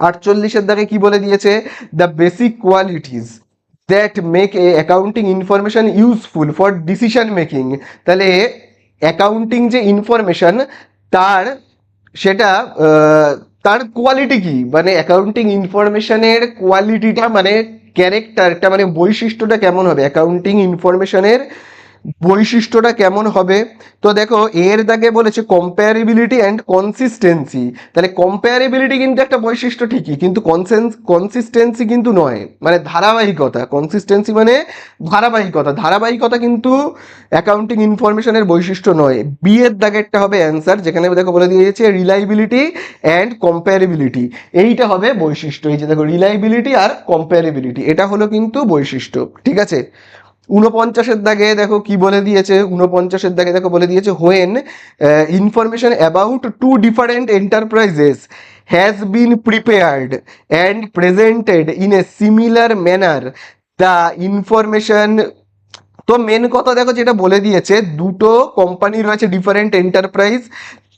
48-এর দাগে কি বলে দিয়েছে, the basic qualities that make a accounting information useful for decision making. তাহলে অ্যাকাউন্টিং যে ইনফরমেশন তার সেটা তার কোয়ালিটি কি, মানে অ্যাকাউন্টিং ইনফরমেশনের কোয়ালিটিটা মানে ক্যারেক্টারটা মানে বৈশিষ্ট্যটা কেমন হবে, অ্যাকাউন্টিং ইনফরমেশনের বৈশিষ্ট্যটা কেমন হবে। তো দেখো এর দাগে বলেছে কম্পায়ারেবিলিটি অ্যান্ড কনসিস্টেন্সি। তাহলে কম্পায়ারেবিলিটি কিন্তু একটা বৈশিষ্ট্য ঠিকই, কিন্তু কনসিস্টেন্সি কিন্তু নয়, মানে ধারাবাহিকতা। কনসিস্টেন্সি মানে ধারাবাহিকতা, ধারাবাহিকতা কিন্তু অ্যাকাউন্টিং ইনফরমেশনের বৈশিষ্ট্য নয়। বি এর দাগেরটা হবে অ্যান্সার, যেখানে দেখো বলে দিয়েছে রিলায়েবিলিটি অ্যান্ড কম্পায়ারেবিলিটি, এইটা হবে বৈশিষ্ট্য। এই যে দেখো রিলায়েবিলিটি আর কম্পায়ারেবিলিটি, এটা হলো কিন্তু বৈশিষ্ট্য, ঠিক আছে। 49-এর দাগে দেখো কি বলে দিয়েছে, 49-এর দাগে দেখো বলে দিয়েছে when information about two different enterprises has been prepared and presented in a similar manner the information. তো মেন কথা দেখো যেটা বলে দিয়েছে, দুটো কোম্পানি রয়েছে ডিফারেন্ট এন্টারপ্রাইজ,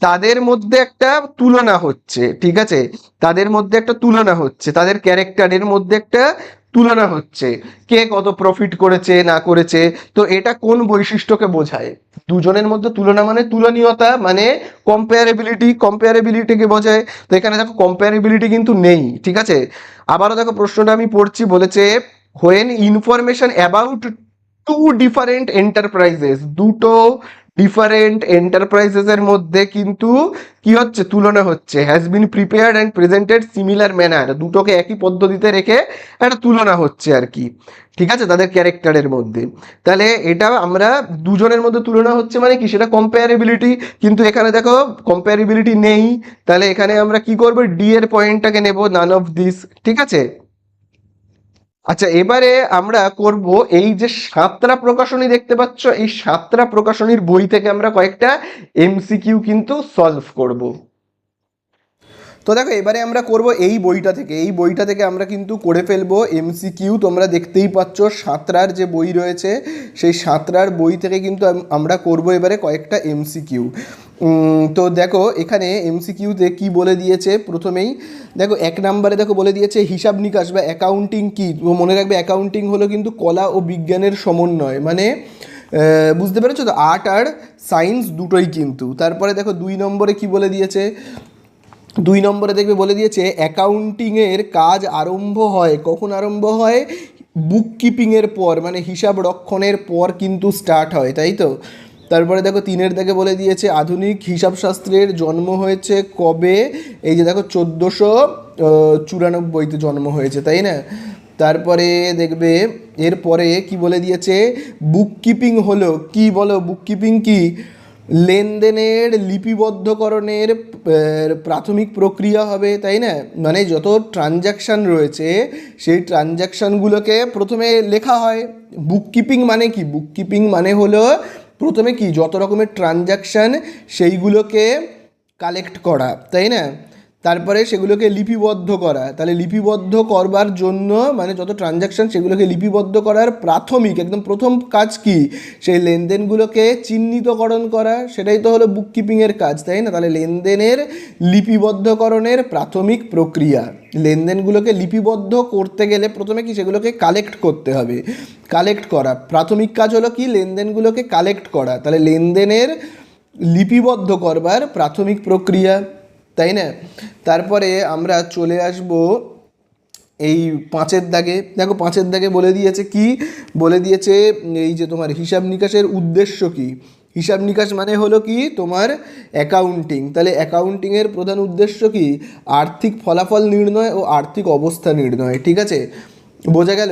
তাদের মধ্যে একটা তুলনা হচ্ছে, ঠিক আছে, তাদের মধ্যে একটা তুলনা হচ্ছে, তাদের ক্যারেক্টারের মধ্যে একটা তুলনা হচ্ছে, কে কত প্রফিট করেছে না করেছে। তো এটা কোন বৈশিষ্ট্যকে বোঝায়, দুজনের মধ্যে তুলনা মানে তুলনীয়তা, মানে কম্পেয়ারেবিলিটিকে বোঝায়। তো এখানে দেখো কম্পেয়ারেবিলিটি কিন্তু নেই, ঠিক আছে। আবারও দেখো প্রশ্নটা আমি পড়ছি, বলেছে when information about two different enterprises, দুটো ডিফারেন্ট এন্টারপ্রাইজেস এর মধ্যে কিন্তু কি হচ্ছে, তুলনা হচ্ছে, has been prepared and presented similar manner, দুটোকে একই পদ্ধতিতে রেখে একটা তুলনা হচ্ছে আর কি, ঠিক আছে, তাদের ক্যারেক্টারের মধ্যে। তাহলে এটা আমরা দুজনের মধ্যে তুলনা হচ্ছে মানে কি, সেটা কম্পায়ারেবিলিটি, কিন্তু এখানে দেখো কম্পায়ারেবিলিটি নেই। তাহলে এখানে আমরা কি করবো, ডি এর পয়েন্টটাকে নেব, নান অফ দিস, ঠিক আছে। আচ্ছা এবারে আমরা করব এই যে সাতরা প্রকাশনী দেখতে পাচ্ছ, এই সাতরা প্রকাশনীর বই থেকে আমরা কয়েকটা এমসিকিউ কিন্তু সলভ করব। তো দেখো এবারে আমরা করব এই বইটা থেকে, এই বইটা থেকে আমরা কিন্তু করে ফেলবো এমসিকিউ। তোমরা দেখতেই পাচ্ছ সাতরার যে বই রয়েছে, সেই সাতরার বই থেকে কিন্তু আমরা করব এবারে কয়েকটা এমসিকিউ। তো দেখো এখানে এমসিকিউতে কি বলে দিয়েছে, প্রথমেই দেখো 1 নম্বরে দেখো বলে দিয়েছে হিসাব নিকাশ বা অ্যাকাউন্টিং কি। তো মনে রাখবে অ্যাকাউন্টিং হলো কিন্তু কলা ও বিজ্ঞানের সমন্বয়, মানে বুঝতে পেরেছো তো, আর্ট আর সায়েন্স দুটোই কিন্তু। তারপরে দেখো 2 নম্বরে কি বলে দিয়েছে, 2 নম্বরে দেখবে বলে দিয়েছে অ্যাকাউন্টিংয়ের কাজ আরম্ভ হয়, কখন আরম্ভ হয়, বুক কিপিংয়ের পর, মানে হিসাব রক্ষণের পর কিন্তু স্টার্ট হয়, তাই তো। তারপরে দেখো 3-এর দাগে বলে দিয়েছে আধুনিক হিসাবশাস্ত্রের জন্ম হয়েছে কবে, এই যে দেখো 1494-তে জন্ম হয়েছে, তাই না। তারপরে দেখবে এরপরে কি বলে দিয়েছে, বুক কিপিং হলো কি, বলো বুক কিপিং কি, লেনদেনের লিপিবদ্ধকরণের প্রাথমিক প্রক্রিয়া হবে, তাই না। মানে যত ট্রানজ্যাকশান রয়েছে সেই ট্রানজ্যাকশানগুলোকে প্রথমে লেখা হয়। বুক কিপিং মানে কি, বুক কিপিং মানে হলো প্রথমে কি, যত রকমের ট্রানজ্যাকশান সেইগুলোকে কালেক্ট করা, তাই না, তারপরে সেগুলোকে লিপিবদ্ধ করা। তাহলে লিপিবদ্ধ করবার জন্য মানে যত ট্রানজ্যাকশান সেগুলোকে লিপিবদ্ধ করার প্রাথমিক একদম প্রথম কাজ কি, সেই লেনদেনগুলোকে চিহ্নিতকরণ করা, সেটাই তো হলো বুককিপিংয়ের কাজ, তাই না। তাহলে লেনদেনের লিপিবদ্ধকরণের প্রাথমিক প্রক্রিয়া, লেনদেনগুলোকে লিপিবদ্ধ করতে গেলে প্রথমে কি, সেগুলোকে কালেক্ট করতে হবে, কালেক্ট করা প্রাথমিক কাজ হলো কি, লেনদেনগুলোকে কালেক্ট করা। তাহলে লেনদেনের লিপিবদ্ধ করবার প্রাথমিক প্রক্রিয়া, তাই না। তারপরে আমরা চলে আসব এই 5-এর দাগে, দেখো 5-এর দাগে বলে দিয়েছে কি, বলে দিয়েছে এই যে তোমার হিসাব নিকাশের উদ্দেশ্য কি। হিসাব নিকাশ মানে হলো কি তোমার অ্যাকাউন্টিং। তাহলে অ্যাকাউন্টিংয়ের প্রধান উদ্দেশ্য কি, আর্থিক ফলাফল নির্ণয় ও আর্থিক অবস্থা নির্ণয়, ঠিক আছে, বোঝা গেল।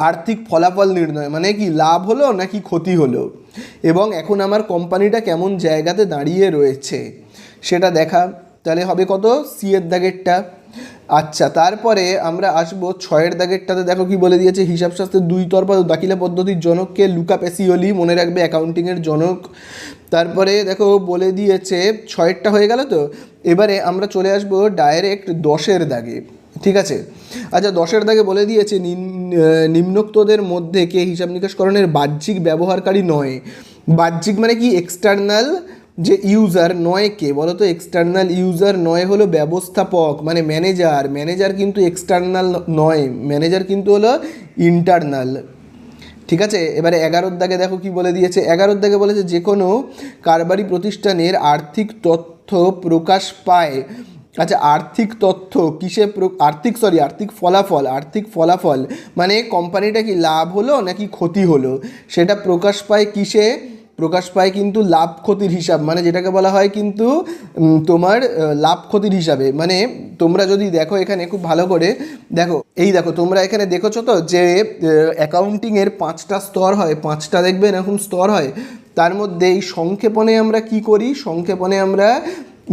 আর্থিক ফলাফল নির্ণয় মানে কি, লাভ হলো নাকি ক্ষতি হলো, এবং এখন আমার কোম্পানিটা কেমন জায়গাতে দাঁড়িয়ে রয়েছে সেটা দেখা। তাহলে হবে কত, সি এর দাগেরটা। আচ্ছা তারপরে আমরা আসবো 6-এর দাগেরটাতে, দেখো কি বলে দিয়েছে, হিসাবশাস্ত্রের 2 তরফা দাখিলা পদ্ধতির জনককে, লুকা প্যাসিওলি, মনে রাখবে অ্যাকাউন্টিংয়ের জনক। তারপরে দেখো বলে দিয়েছে 6-এরটা হয়ে গেল। তো এবারে আমরা চলে আসবো ডাইরেক্ট 10-এর দাগে, ঠিক আছে। আচ্ছা 10-এর দাগে বলে দিয়েছে নিম্নোক্তদের মধ্যে কে হিসাব নিকাশকরণের বাহ্যিক ব্যবহারকারী নয়। বাহ্যিক মানে কি, এক্সটার্নাল যে ইউজার নয় কে, বলো তো, এক্সটার্নাল ইউজার নয় হলো ব্যবস্থাপক, মানে ম্যানেজার। ম্যানেজার কিন্তু এক্সটার্নাল নয়, ম্যানেজার কিন্তু হলো ইন্টারনাল, ঠিক আছে। এবারে 11-এর দাগে দেখো কি বলে দিয়েছে, 11-এর দাগে বলেছে যে কোনো কারবারি প্রতিষ্ঠানের আর্থিক তথ্য প্রকাশ পায় আচ্ছা, আর্থিক তথ্য কিসে আর্থিক ফলাফল, আর্থিক ফলাফল মানে কোম্পানিটা কি লাভ হলো নাকি ক্ষতি হলো সেটা প্রকাশ পায় কিসে? প্রকাশ পায় কিন্তু লাভ ক্ষতির হিসাব, মানে যেটাকে বলা হয় কিন্তু তোমার লাভ ক্ষতির হিসাবে। মানে তোমরা যদি দেখো এখানে খুব ভালো করে দেখো, এই দেখো তোমরা এখানে দেখেছো তো যে অ্যাকাউন্টিংয়ের 5টা স্তর হয়, 5টা দেখবে এরকম স্তর হয়। তার মধ্যে এই সংক্ষেপণে আমরা কি করি? সংক্ষেপণে আমরা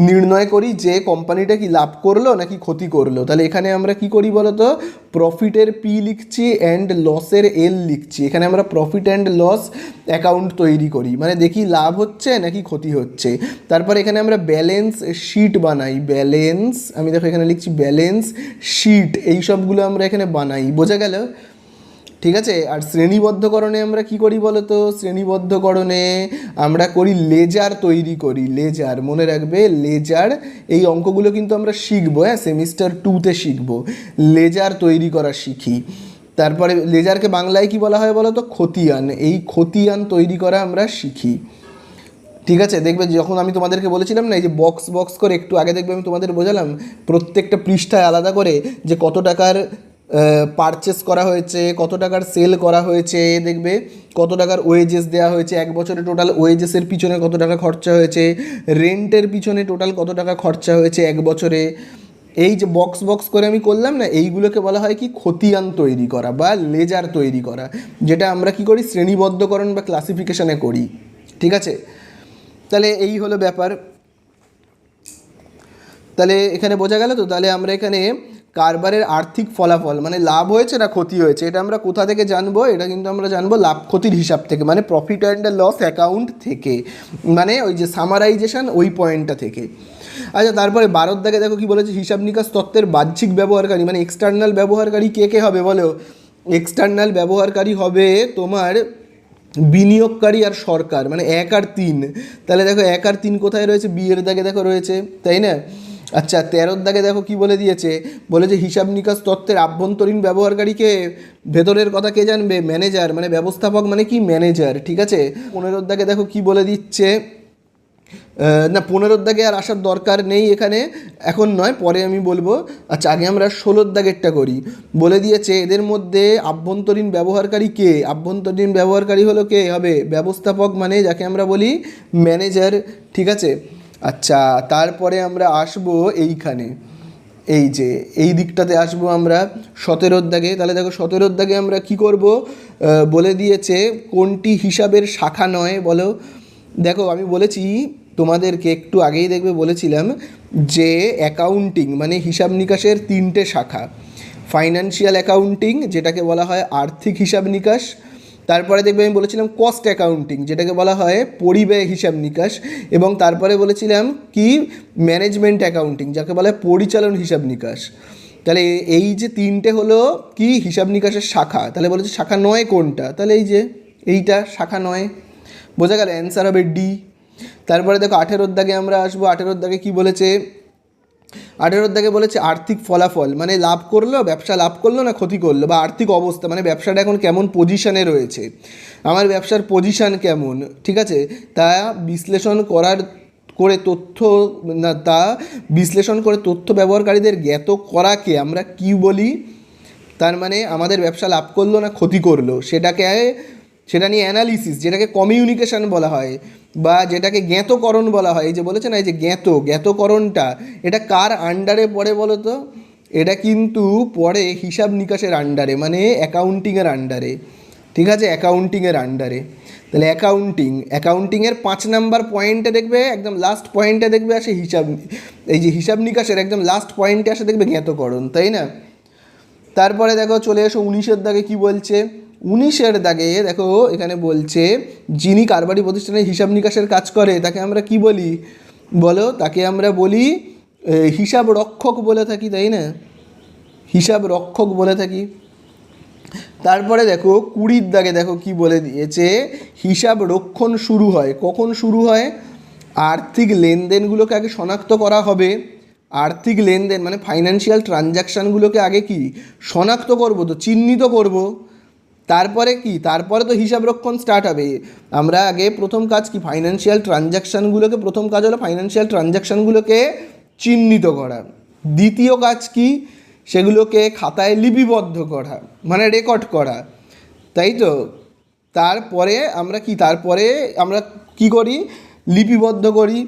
নির্ণয় করি যে কোম্পানিটা কি লাভ করলো নাকি ক্ষতি করলো। তাহলে এখানে আমরা কি করি বলো তো? প্রফিটের পি লিখছি অ্যান্ড লসের এল লিখছি। এখানে আমরা প্রফিট অ্যান্ড লস অ্যাকাউন্ট তৈরি করি, মানে দেখি লাভ হচ্ছে নাকি ক্ষতি হচ্ছে। তারপর এখানে আমরা ব্যালেন্স শিট বানাই, ব্যালেন্স, আমি দেখো এখানে লিখছি ব্যালেন্স শিট, এই সবগুলো আমরা এখানে বানাই। বোঝা গেল? ঠিক আছে। আর শ্রেণীবদ্ধকরণে আমরা কি করি বলো তো? শ্রেণীবদ্ধকরণে আমরা করি লেজার তৈরি করি, লেজার, মনে রাখবে লেজার। এই অঙ্কগুলো কিন্তু আমরা শিখবো, হ্যাঁ, সেমিস্টার 2তে শিখবো, লেজার তৈরি করা শিখি। তারপরে লেজারকে বাংলায় কি বলা হয় বলো তো? খতিয়ান। এই খতিয়ান তৈরি করা আমরা শিখি। ঠিক আছে। দেখবে যখন আমি তোমাদেরকে বলেছিলাম না এই যে বক্স বক্স করে, একটু আগে দেখবে আমি তোমাদের বোঝালাম প্রত্যেকটা পৃষ্ঠায় আলাদা করে যে কত টাকার পারচেস করা হয়েছে, কত টাকার সেল করা হয়েছে, দেখবে কত টাকার ওয়েজেস দেওয়া হয়েছে, এক বছরে টোটাল ওয়েজেসের পিছনে কত টাকা খরচা হয়েছে, রেন্টের পিছনে টোটাল কত টাকা খরচা হয়েছে এক বছরে। এই যে বক্স বক্স করে আমি করলাম না, এইগুলোকে বলা হয় কি? খতিয়ান তৈরি করা বা লেজার তৈরি করা, যেটা আমরা কি করি? শ্রেণীবদ্ধকরণ বা ক্লাসিফিকেশনে করি। ঠিক আছে। তাহলে এই হলো ব্যাপার। তাহলে এখানে বোঝা গেল তো? তাহলে আমরা এখানে কারবারের আর্থিক ফলাফল মানে লাভ হয়েছে না ক্ষতি হয়েছে, এটা আমরা কোথা থেকে জানবো? এটা কিন্তু আমরা জানবো লাভ ক্ষতির হিসাব থেকে, মানে প্রফিট অ্যান্ড লস অ্যাকাউন্ট থেকে, মানে ওই যে সামারাইজেশন ওই পয়েন্টটা থেকে। আচ্ছা, তারপরে 12 দাগে দেখো কি বলেছে? হিসাব নিকাশ তত্ত্বের বাহ্যিক ব্যবহারকারী মানে এক্সটার্নাল ব্যবহারকারী কে কে হবে বলো? এক্সটার্নাল ব্যবহারকারী হবে তোমার বিনিয়োগকারী আর সরকার, মানে 1 আর 3। তাহলে দেখো 1 আর 3 কোথায় রয়েছে? বি এর দাগে দেখো রয়েছে, তাই না? আচ্ছা, 13 দাগে দেখো কি বলে দিয়েছে? বলে যে হিসাব নিকাশ তত্ত্বের আভ্যন্তরীণ ব্যবহারকারীকে, ভেতরের কথা কে জানবে? ম্যানেজার, মানে ব্যবস্থাপক মানে কি? ম্যানেজার। ঠিক আছে। 15 দাগে দেখো কি বলে দিচ্ছে? না, 15 দাগে আর আসার দরকার নেই এখানে, এখন নয়, পরে আমি বলবো। আচ্ছা, আগে আমরা 16 দাগেরটা করি। বলে দিয়েছে এদের মধ্যে আভ্যন্তরীণ ব্যবহারকারী কে? আভ্যন্তরীণ ব্যবহারকারী হলো কে হবে? ব্যবস্থাপক, মানে যাকে আমরা বলি ম্যানেজার। ঠিক আছে। আচ্ছা, তারপরে আমরা আসবো এইখানে, এই যে এই দিকটাতে আসবো আমরা 17 দাগে। তাহলে দেখো 17 দাগে আমরা কি করব? বলে দিয়েছে কোনটি হিসাবের শাখা নয় বলো? দেখো আমি বলেছি তোমাদেরকে একটু আগেই, দেখবে বলেছিলাম যে অ্যাকাউন্টিং মানে হিসাব নিকাশের 3টে শাখা। ফাইন্যান্সিয়াল অ্যাকাউন্টিং, যেটাকে বলা হয় আর্থিক হিসাব নিকাশ। তারপরে দেখবে আমি বলেছিলাম কস্ট অ্যাকাউন্টিং, যেটাকে বলা হয় পরিব্যয় হিসাব নিকাশ। এবং তারপরে বলেছিলাম কি? ম্যানেজমেন্ট অ্যাকাউন্টিং, যাকে বলা হয় পরিচালন হিসাব নিকাশ। তাহলে এই যে 3টে হলো কি? হিসাব নিকাশের শাখা। তাহলে বলেছে শাখা 9 কোনটা? তাহলে এই যে এইটা শাখা 9। বোঝা গেল? অ্যান্সার হবে ডি। তারপরে দেখো 18 দাগে আমরা আসবো। 18 দাগে কি বলেছে? 18 দাগে বলেছে আর্থিক ফলাফল মানে লাভ করলো, ব্যবসা লাভ করলো না ক্ষতি করলো, বা আর্থিক অবস্থা মানে ব্যবসাটা এখন কেমন পজিশানে রয়েছে, আমার ব্যবসার পজিশান কেমন। ঠিক আছে। তা বিশ্লেষণ করে তথ্য, না, তা বিশ্লেষণ করে তথ্য ব্যবহারকারীদের জ্ঞাত করাকে আমরা কি বলি? তার মানে আমাদের ব্যবসা লাভ করলো না ক্ষতি করলো সেটা নিয়ে অ্যানালিসিস, যেটাকে কমিউনিকেশন বলা হয় বা যেটাকে জ্ঞাতকরণ বলা হয়। এই যে বলেছে না, এই যে জ্ঞাতকরণটা, এটা কার আন্ডারে পড়ে বলো তো? এটা কিন্তু পড়ে হিসাব নিকাশের আন্ডারে, মানে অ্যাকাউন্টিংয়ের আন্ডারে। ঠিক আছে, অ্যাকাউন্টিংয়ের আন্ডারে। তাহলে অ্যাকাউন্টিংয়ের 5 নাম্বার পয়েন্টে দেখবে, একদম লাস্ট পয়েন্টে দেখবে আসে এই যে হিসাব নিকাশের একদম লাস্ট পয়েন্টে আসে দেখবে জ্ঞাতকরণ, তাই না? তারপরে দেখো চলে এসো 19 দাগে কি বলছে? 19 দাগে দেখো এখানে বলছে যিনি কারবারি প্রতিষ্ঠানে হিসাব নিকাশের কাজ করে তাকে আমরা কি বলি বলো? তাকে আমরা বলি হিসাব রক্ষক বলে থাকি, তাই না? হিসাব রক্ষক বলে থাকি। তারপরে দেখো 20 দাগে দেখো কি বলে দিয়েছে? হিসাব রক্ষণ শুরু হয় কখন? শুরু হয় আর্থিক লেনদেনগুলোকে আগে শনাক্ত করা হবে। আর্থিক লেনদেন মানে ফাইন্যান্সিয়াল ট্রানজ্যাকশানগুলোকে আগে কি শনাক্ত করব, তো চিহ্নিত করব। তারপরে কি? তারপরে তো হিসাব রক্ষণ স্টার্ট হবে। আমরা আগে প্রথম কাজ কি? ফাইন্যান্সিয়াল ট্রানজ্যাকশানগুলোকে, প্রথম কাজ হলো ফাইন্যান্সিয়াল ট্রানজ্যাকশানগুলোকে চিহ্নিত করা। দ্বিতীয় কাজ কি, সেগুলোকে খাতায় লিপিবদ্ধ করা, মানে রেকর্ড করা, তাই তো। তারপরে আমরা কি করি, লিপিবদ্ধ করি।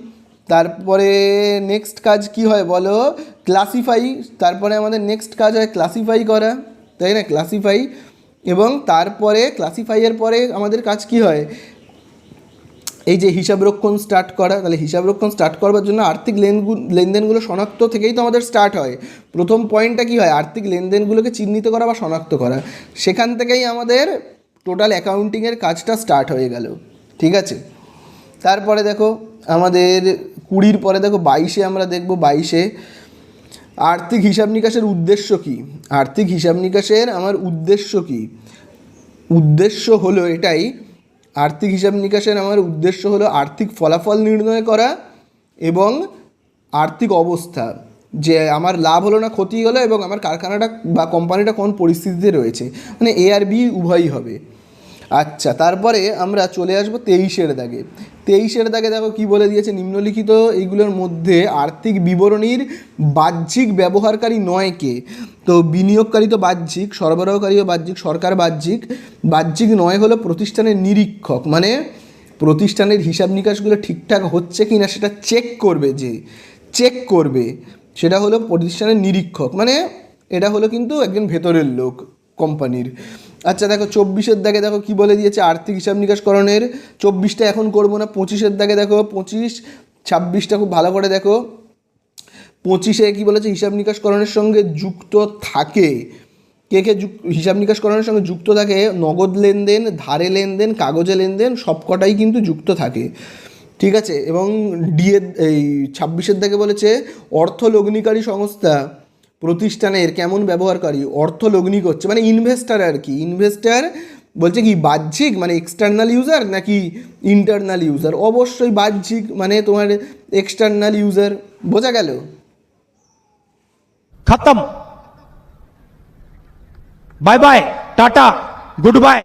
তারপরে নেক্সট কাজ কি হয় বলো, ক্লাসিফাই। তারপরে আমাদের নেক্সট কাজ হয় ক্লাসিফাই করা, তাই না, ক্লাসিফাই। এবং তারপরে ক্লাসিফাইয়ের পরে আমাদের কাজ কি হয়, এই যে হিসাবরক্ষণ স্টার্ট করা। তাহলে হিসাবরক্ষণ স্টার্ট করবার জন্য আর্থিক লেনদেনগুলো শনাক্ত থেকেই তো আমাদের স্টার্ট হয়। প্রথম পয়েন্টটা কি হয়, আর্থিক লেনদেনগুলোকে চিহ্নিত করা বা শনাক্ত করা। সেখান থেকেই আমাদের টোটাল অ্যাকাউন্টিংয়ের কাজটা স্টার্ট হয়ে গেল, ঠিক আছে। তারপরে দেখো আমাদের 20 পরে দেখো 22 আমরা দেখব। 22 আর্থিক হিসাব নিকাশের উদ্দেশ্য কী। আর্থিক হিসাব নিকাশের আমার উদ্দেশ্য কী, উদ্দেশ্য হলো এটাই, আর্থিক হিসাব নিকাশের আমার উদ্দেশ্য হলো আর্থিক ফলাফল নির্ণয় করা এবং আর্থিক অবস্থা, যে আমার লাভ হলো না ক্ষতি হলো এবং আমার কারখানাটা বা কোম্পানিটা কোন পরিস্থিতিতে রয়েছে, মানে এ আর বি উভয়ই হবে। আচ্ছা, তারপরে আমরা চলে আসবো 23 দাগে। 23 দাগে দেখো কি বলে দিয়েছে, নিম্নলিখিত এইগুলোর মধ্যে আর্থিক বিবরণীর বাহ্যিক ব্যবহারকারী নয় কে। তো বিনিয়োগকারী তো বাহ্যিক, সরবরাহকারীও বাহ্যিক, সরকার বাহ্যিক। বাহ্যিক নয় হলো প্রতিষ্ঠানের নিরীক্ষক, মানে প্রতিষ্ঠানের হিসাব নিকাশগুলো ঠিকঠাক হচ্ছে কি না সেটা চেক করবে, সেটা হলো প্রতিষ্ঠানের নিরীক্ষক, মানে এটা হলো কিন্তু একজন ভেতরের লোক কোম্পানির। আচ্ছা দেখো 24 দাগে দেখো কি বলে দিয়েছে আর্থিক হিসাব নিকাশকরণের। 24টা এখন করবো না, 25 দাগে দেখো 25, 26টা খুব ভালো করে দেখো। 25 কি বলেছে, হিসাব নিকাশকরণের সঙ্গে যুক্ত থাকে, কে হিসাব নিকাশকরণের সঙ্গে যুক্ত থাকে, নগদ লেনদেন, ধারে লেনদেন, কাগজে লেনদেন, সবকটাই কিন্তু যুক্ত থাকে, ঠিক আছে। এবং এই 26 দাগে বলেছে অর্থ লগ্নিকারী সংস্থা প্রতিষ্ঠানের কেমন ব্যবহারকারী, অর্থ লগ্নি করছে মানে ইনভেস্টার আর কি। ইনভেস্টার বলছে কি বাহ্যিক মানে এক্সটার্নাল ইউজার নাকি ইন্টারনাল ইউজার, অবশ্যই বাহ্যিক মানে তোমার এক্সটার্নাল ইউজার, বোঝা গেল। खत्म। Bye bye tata good bye.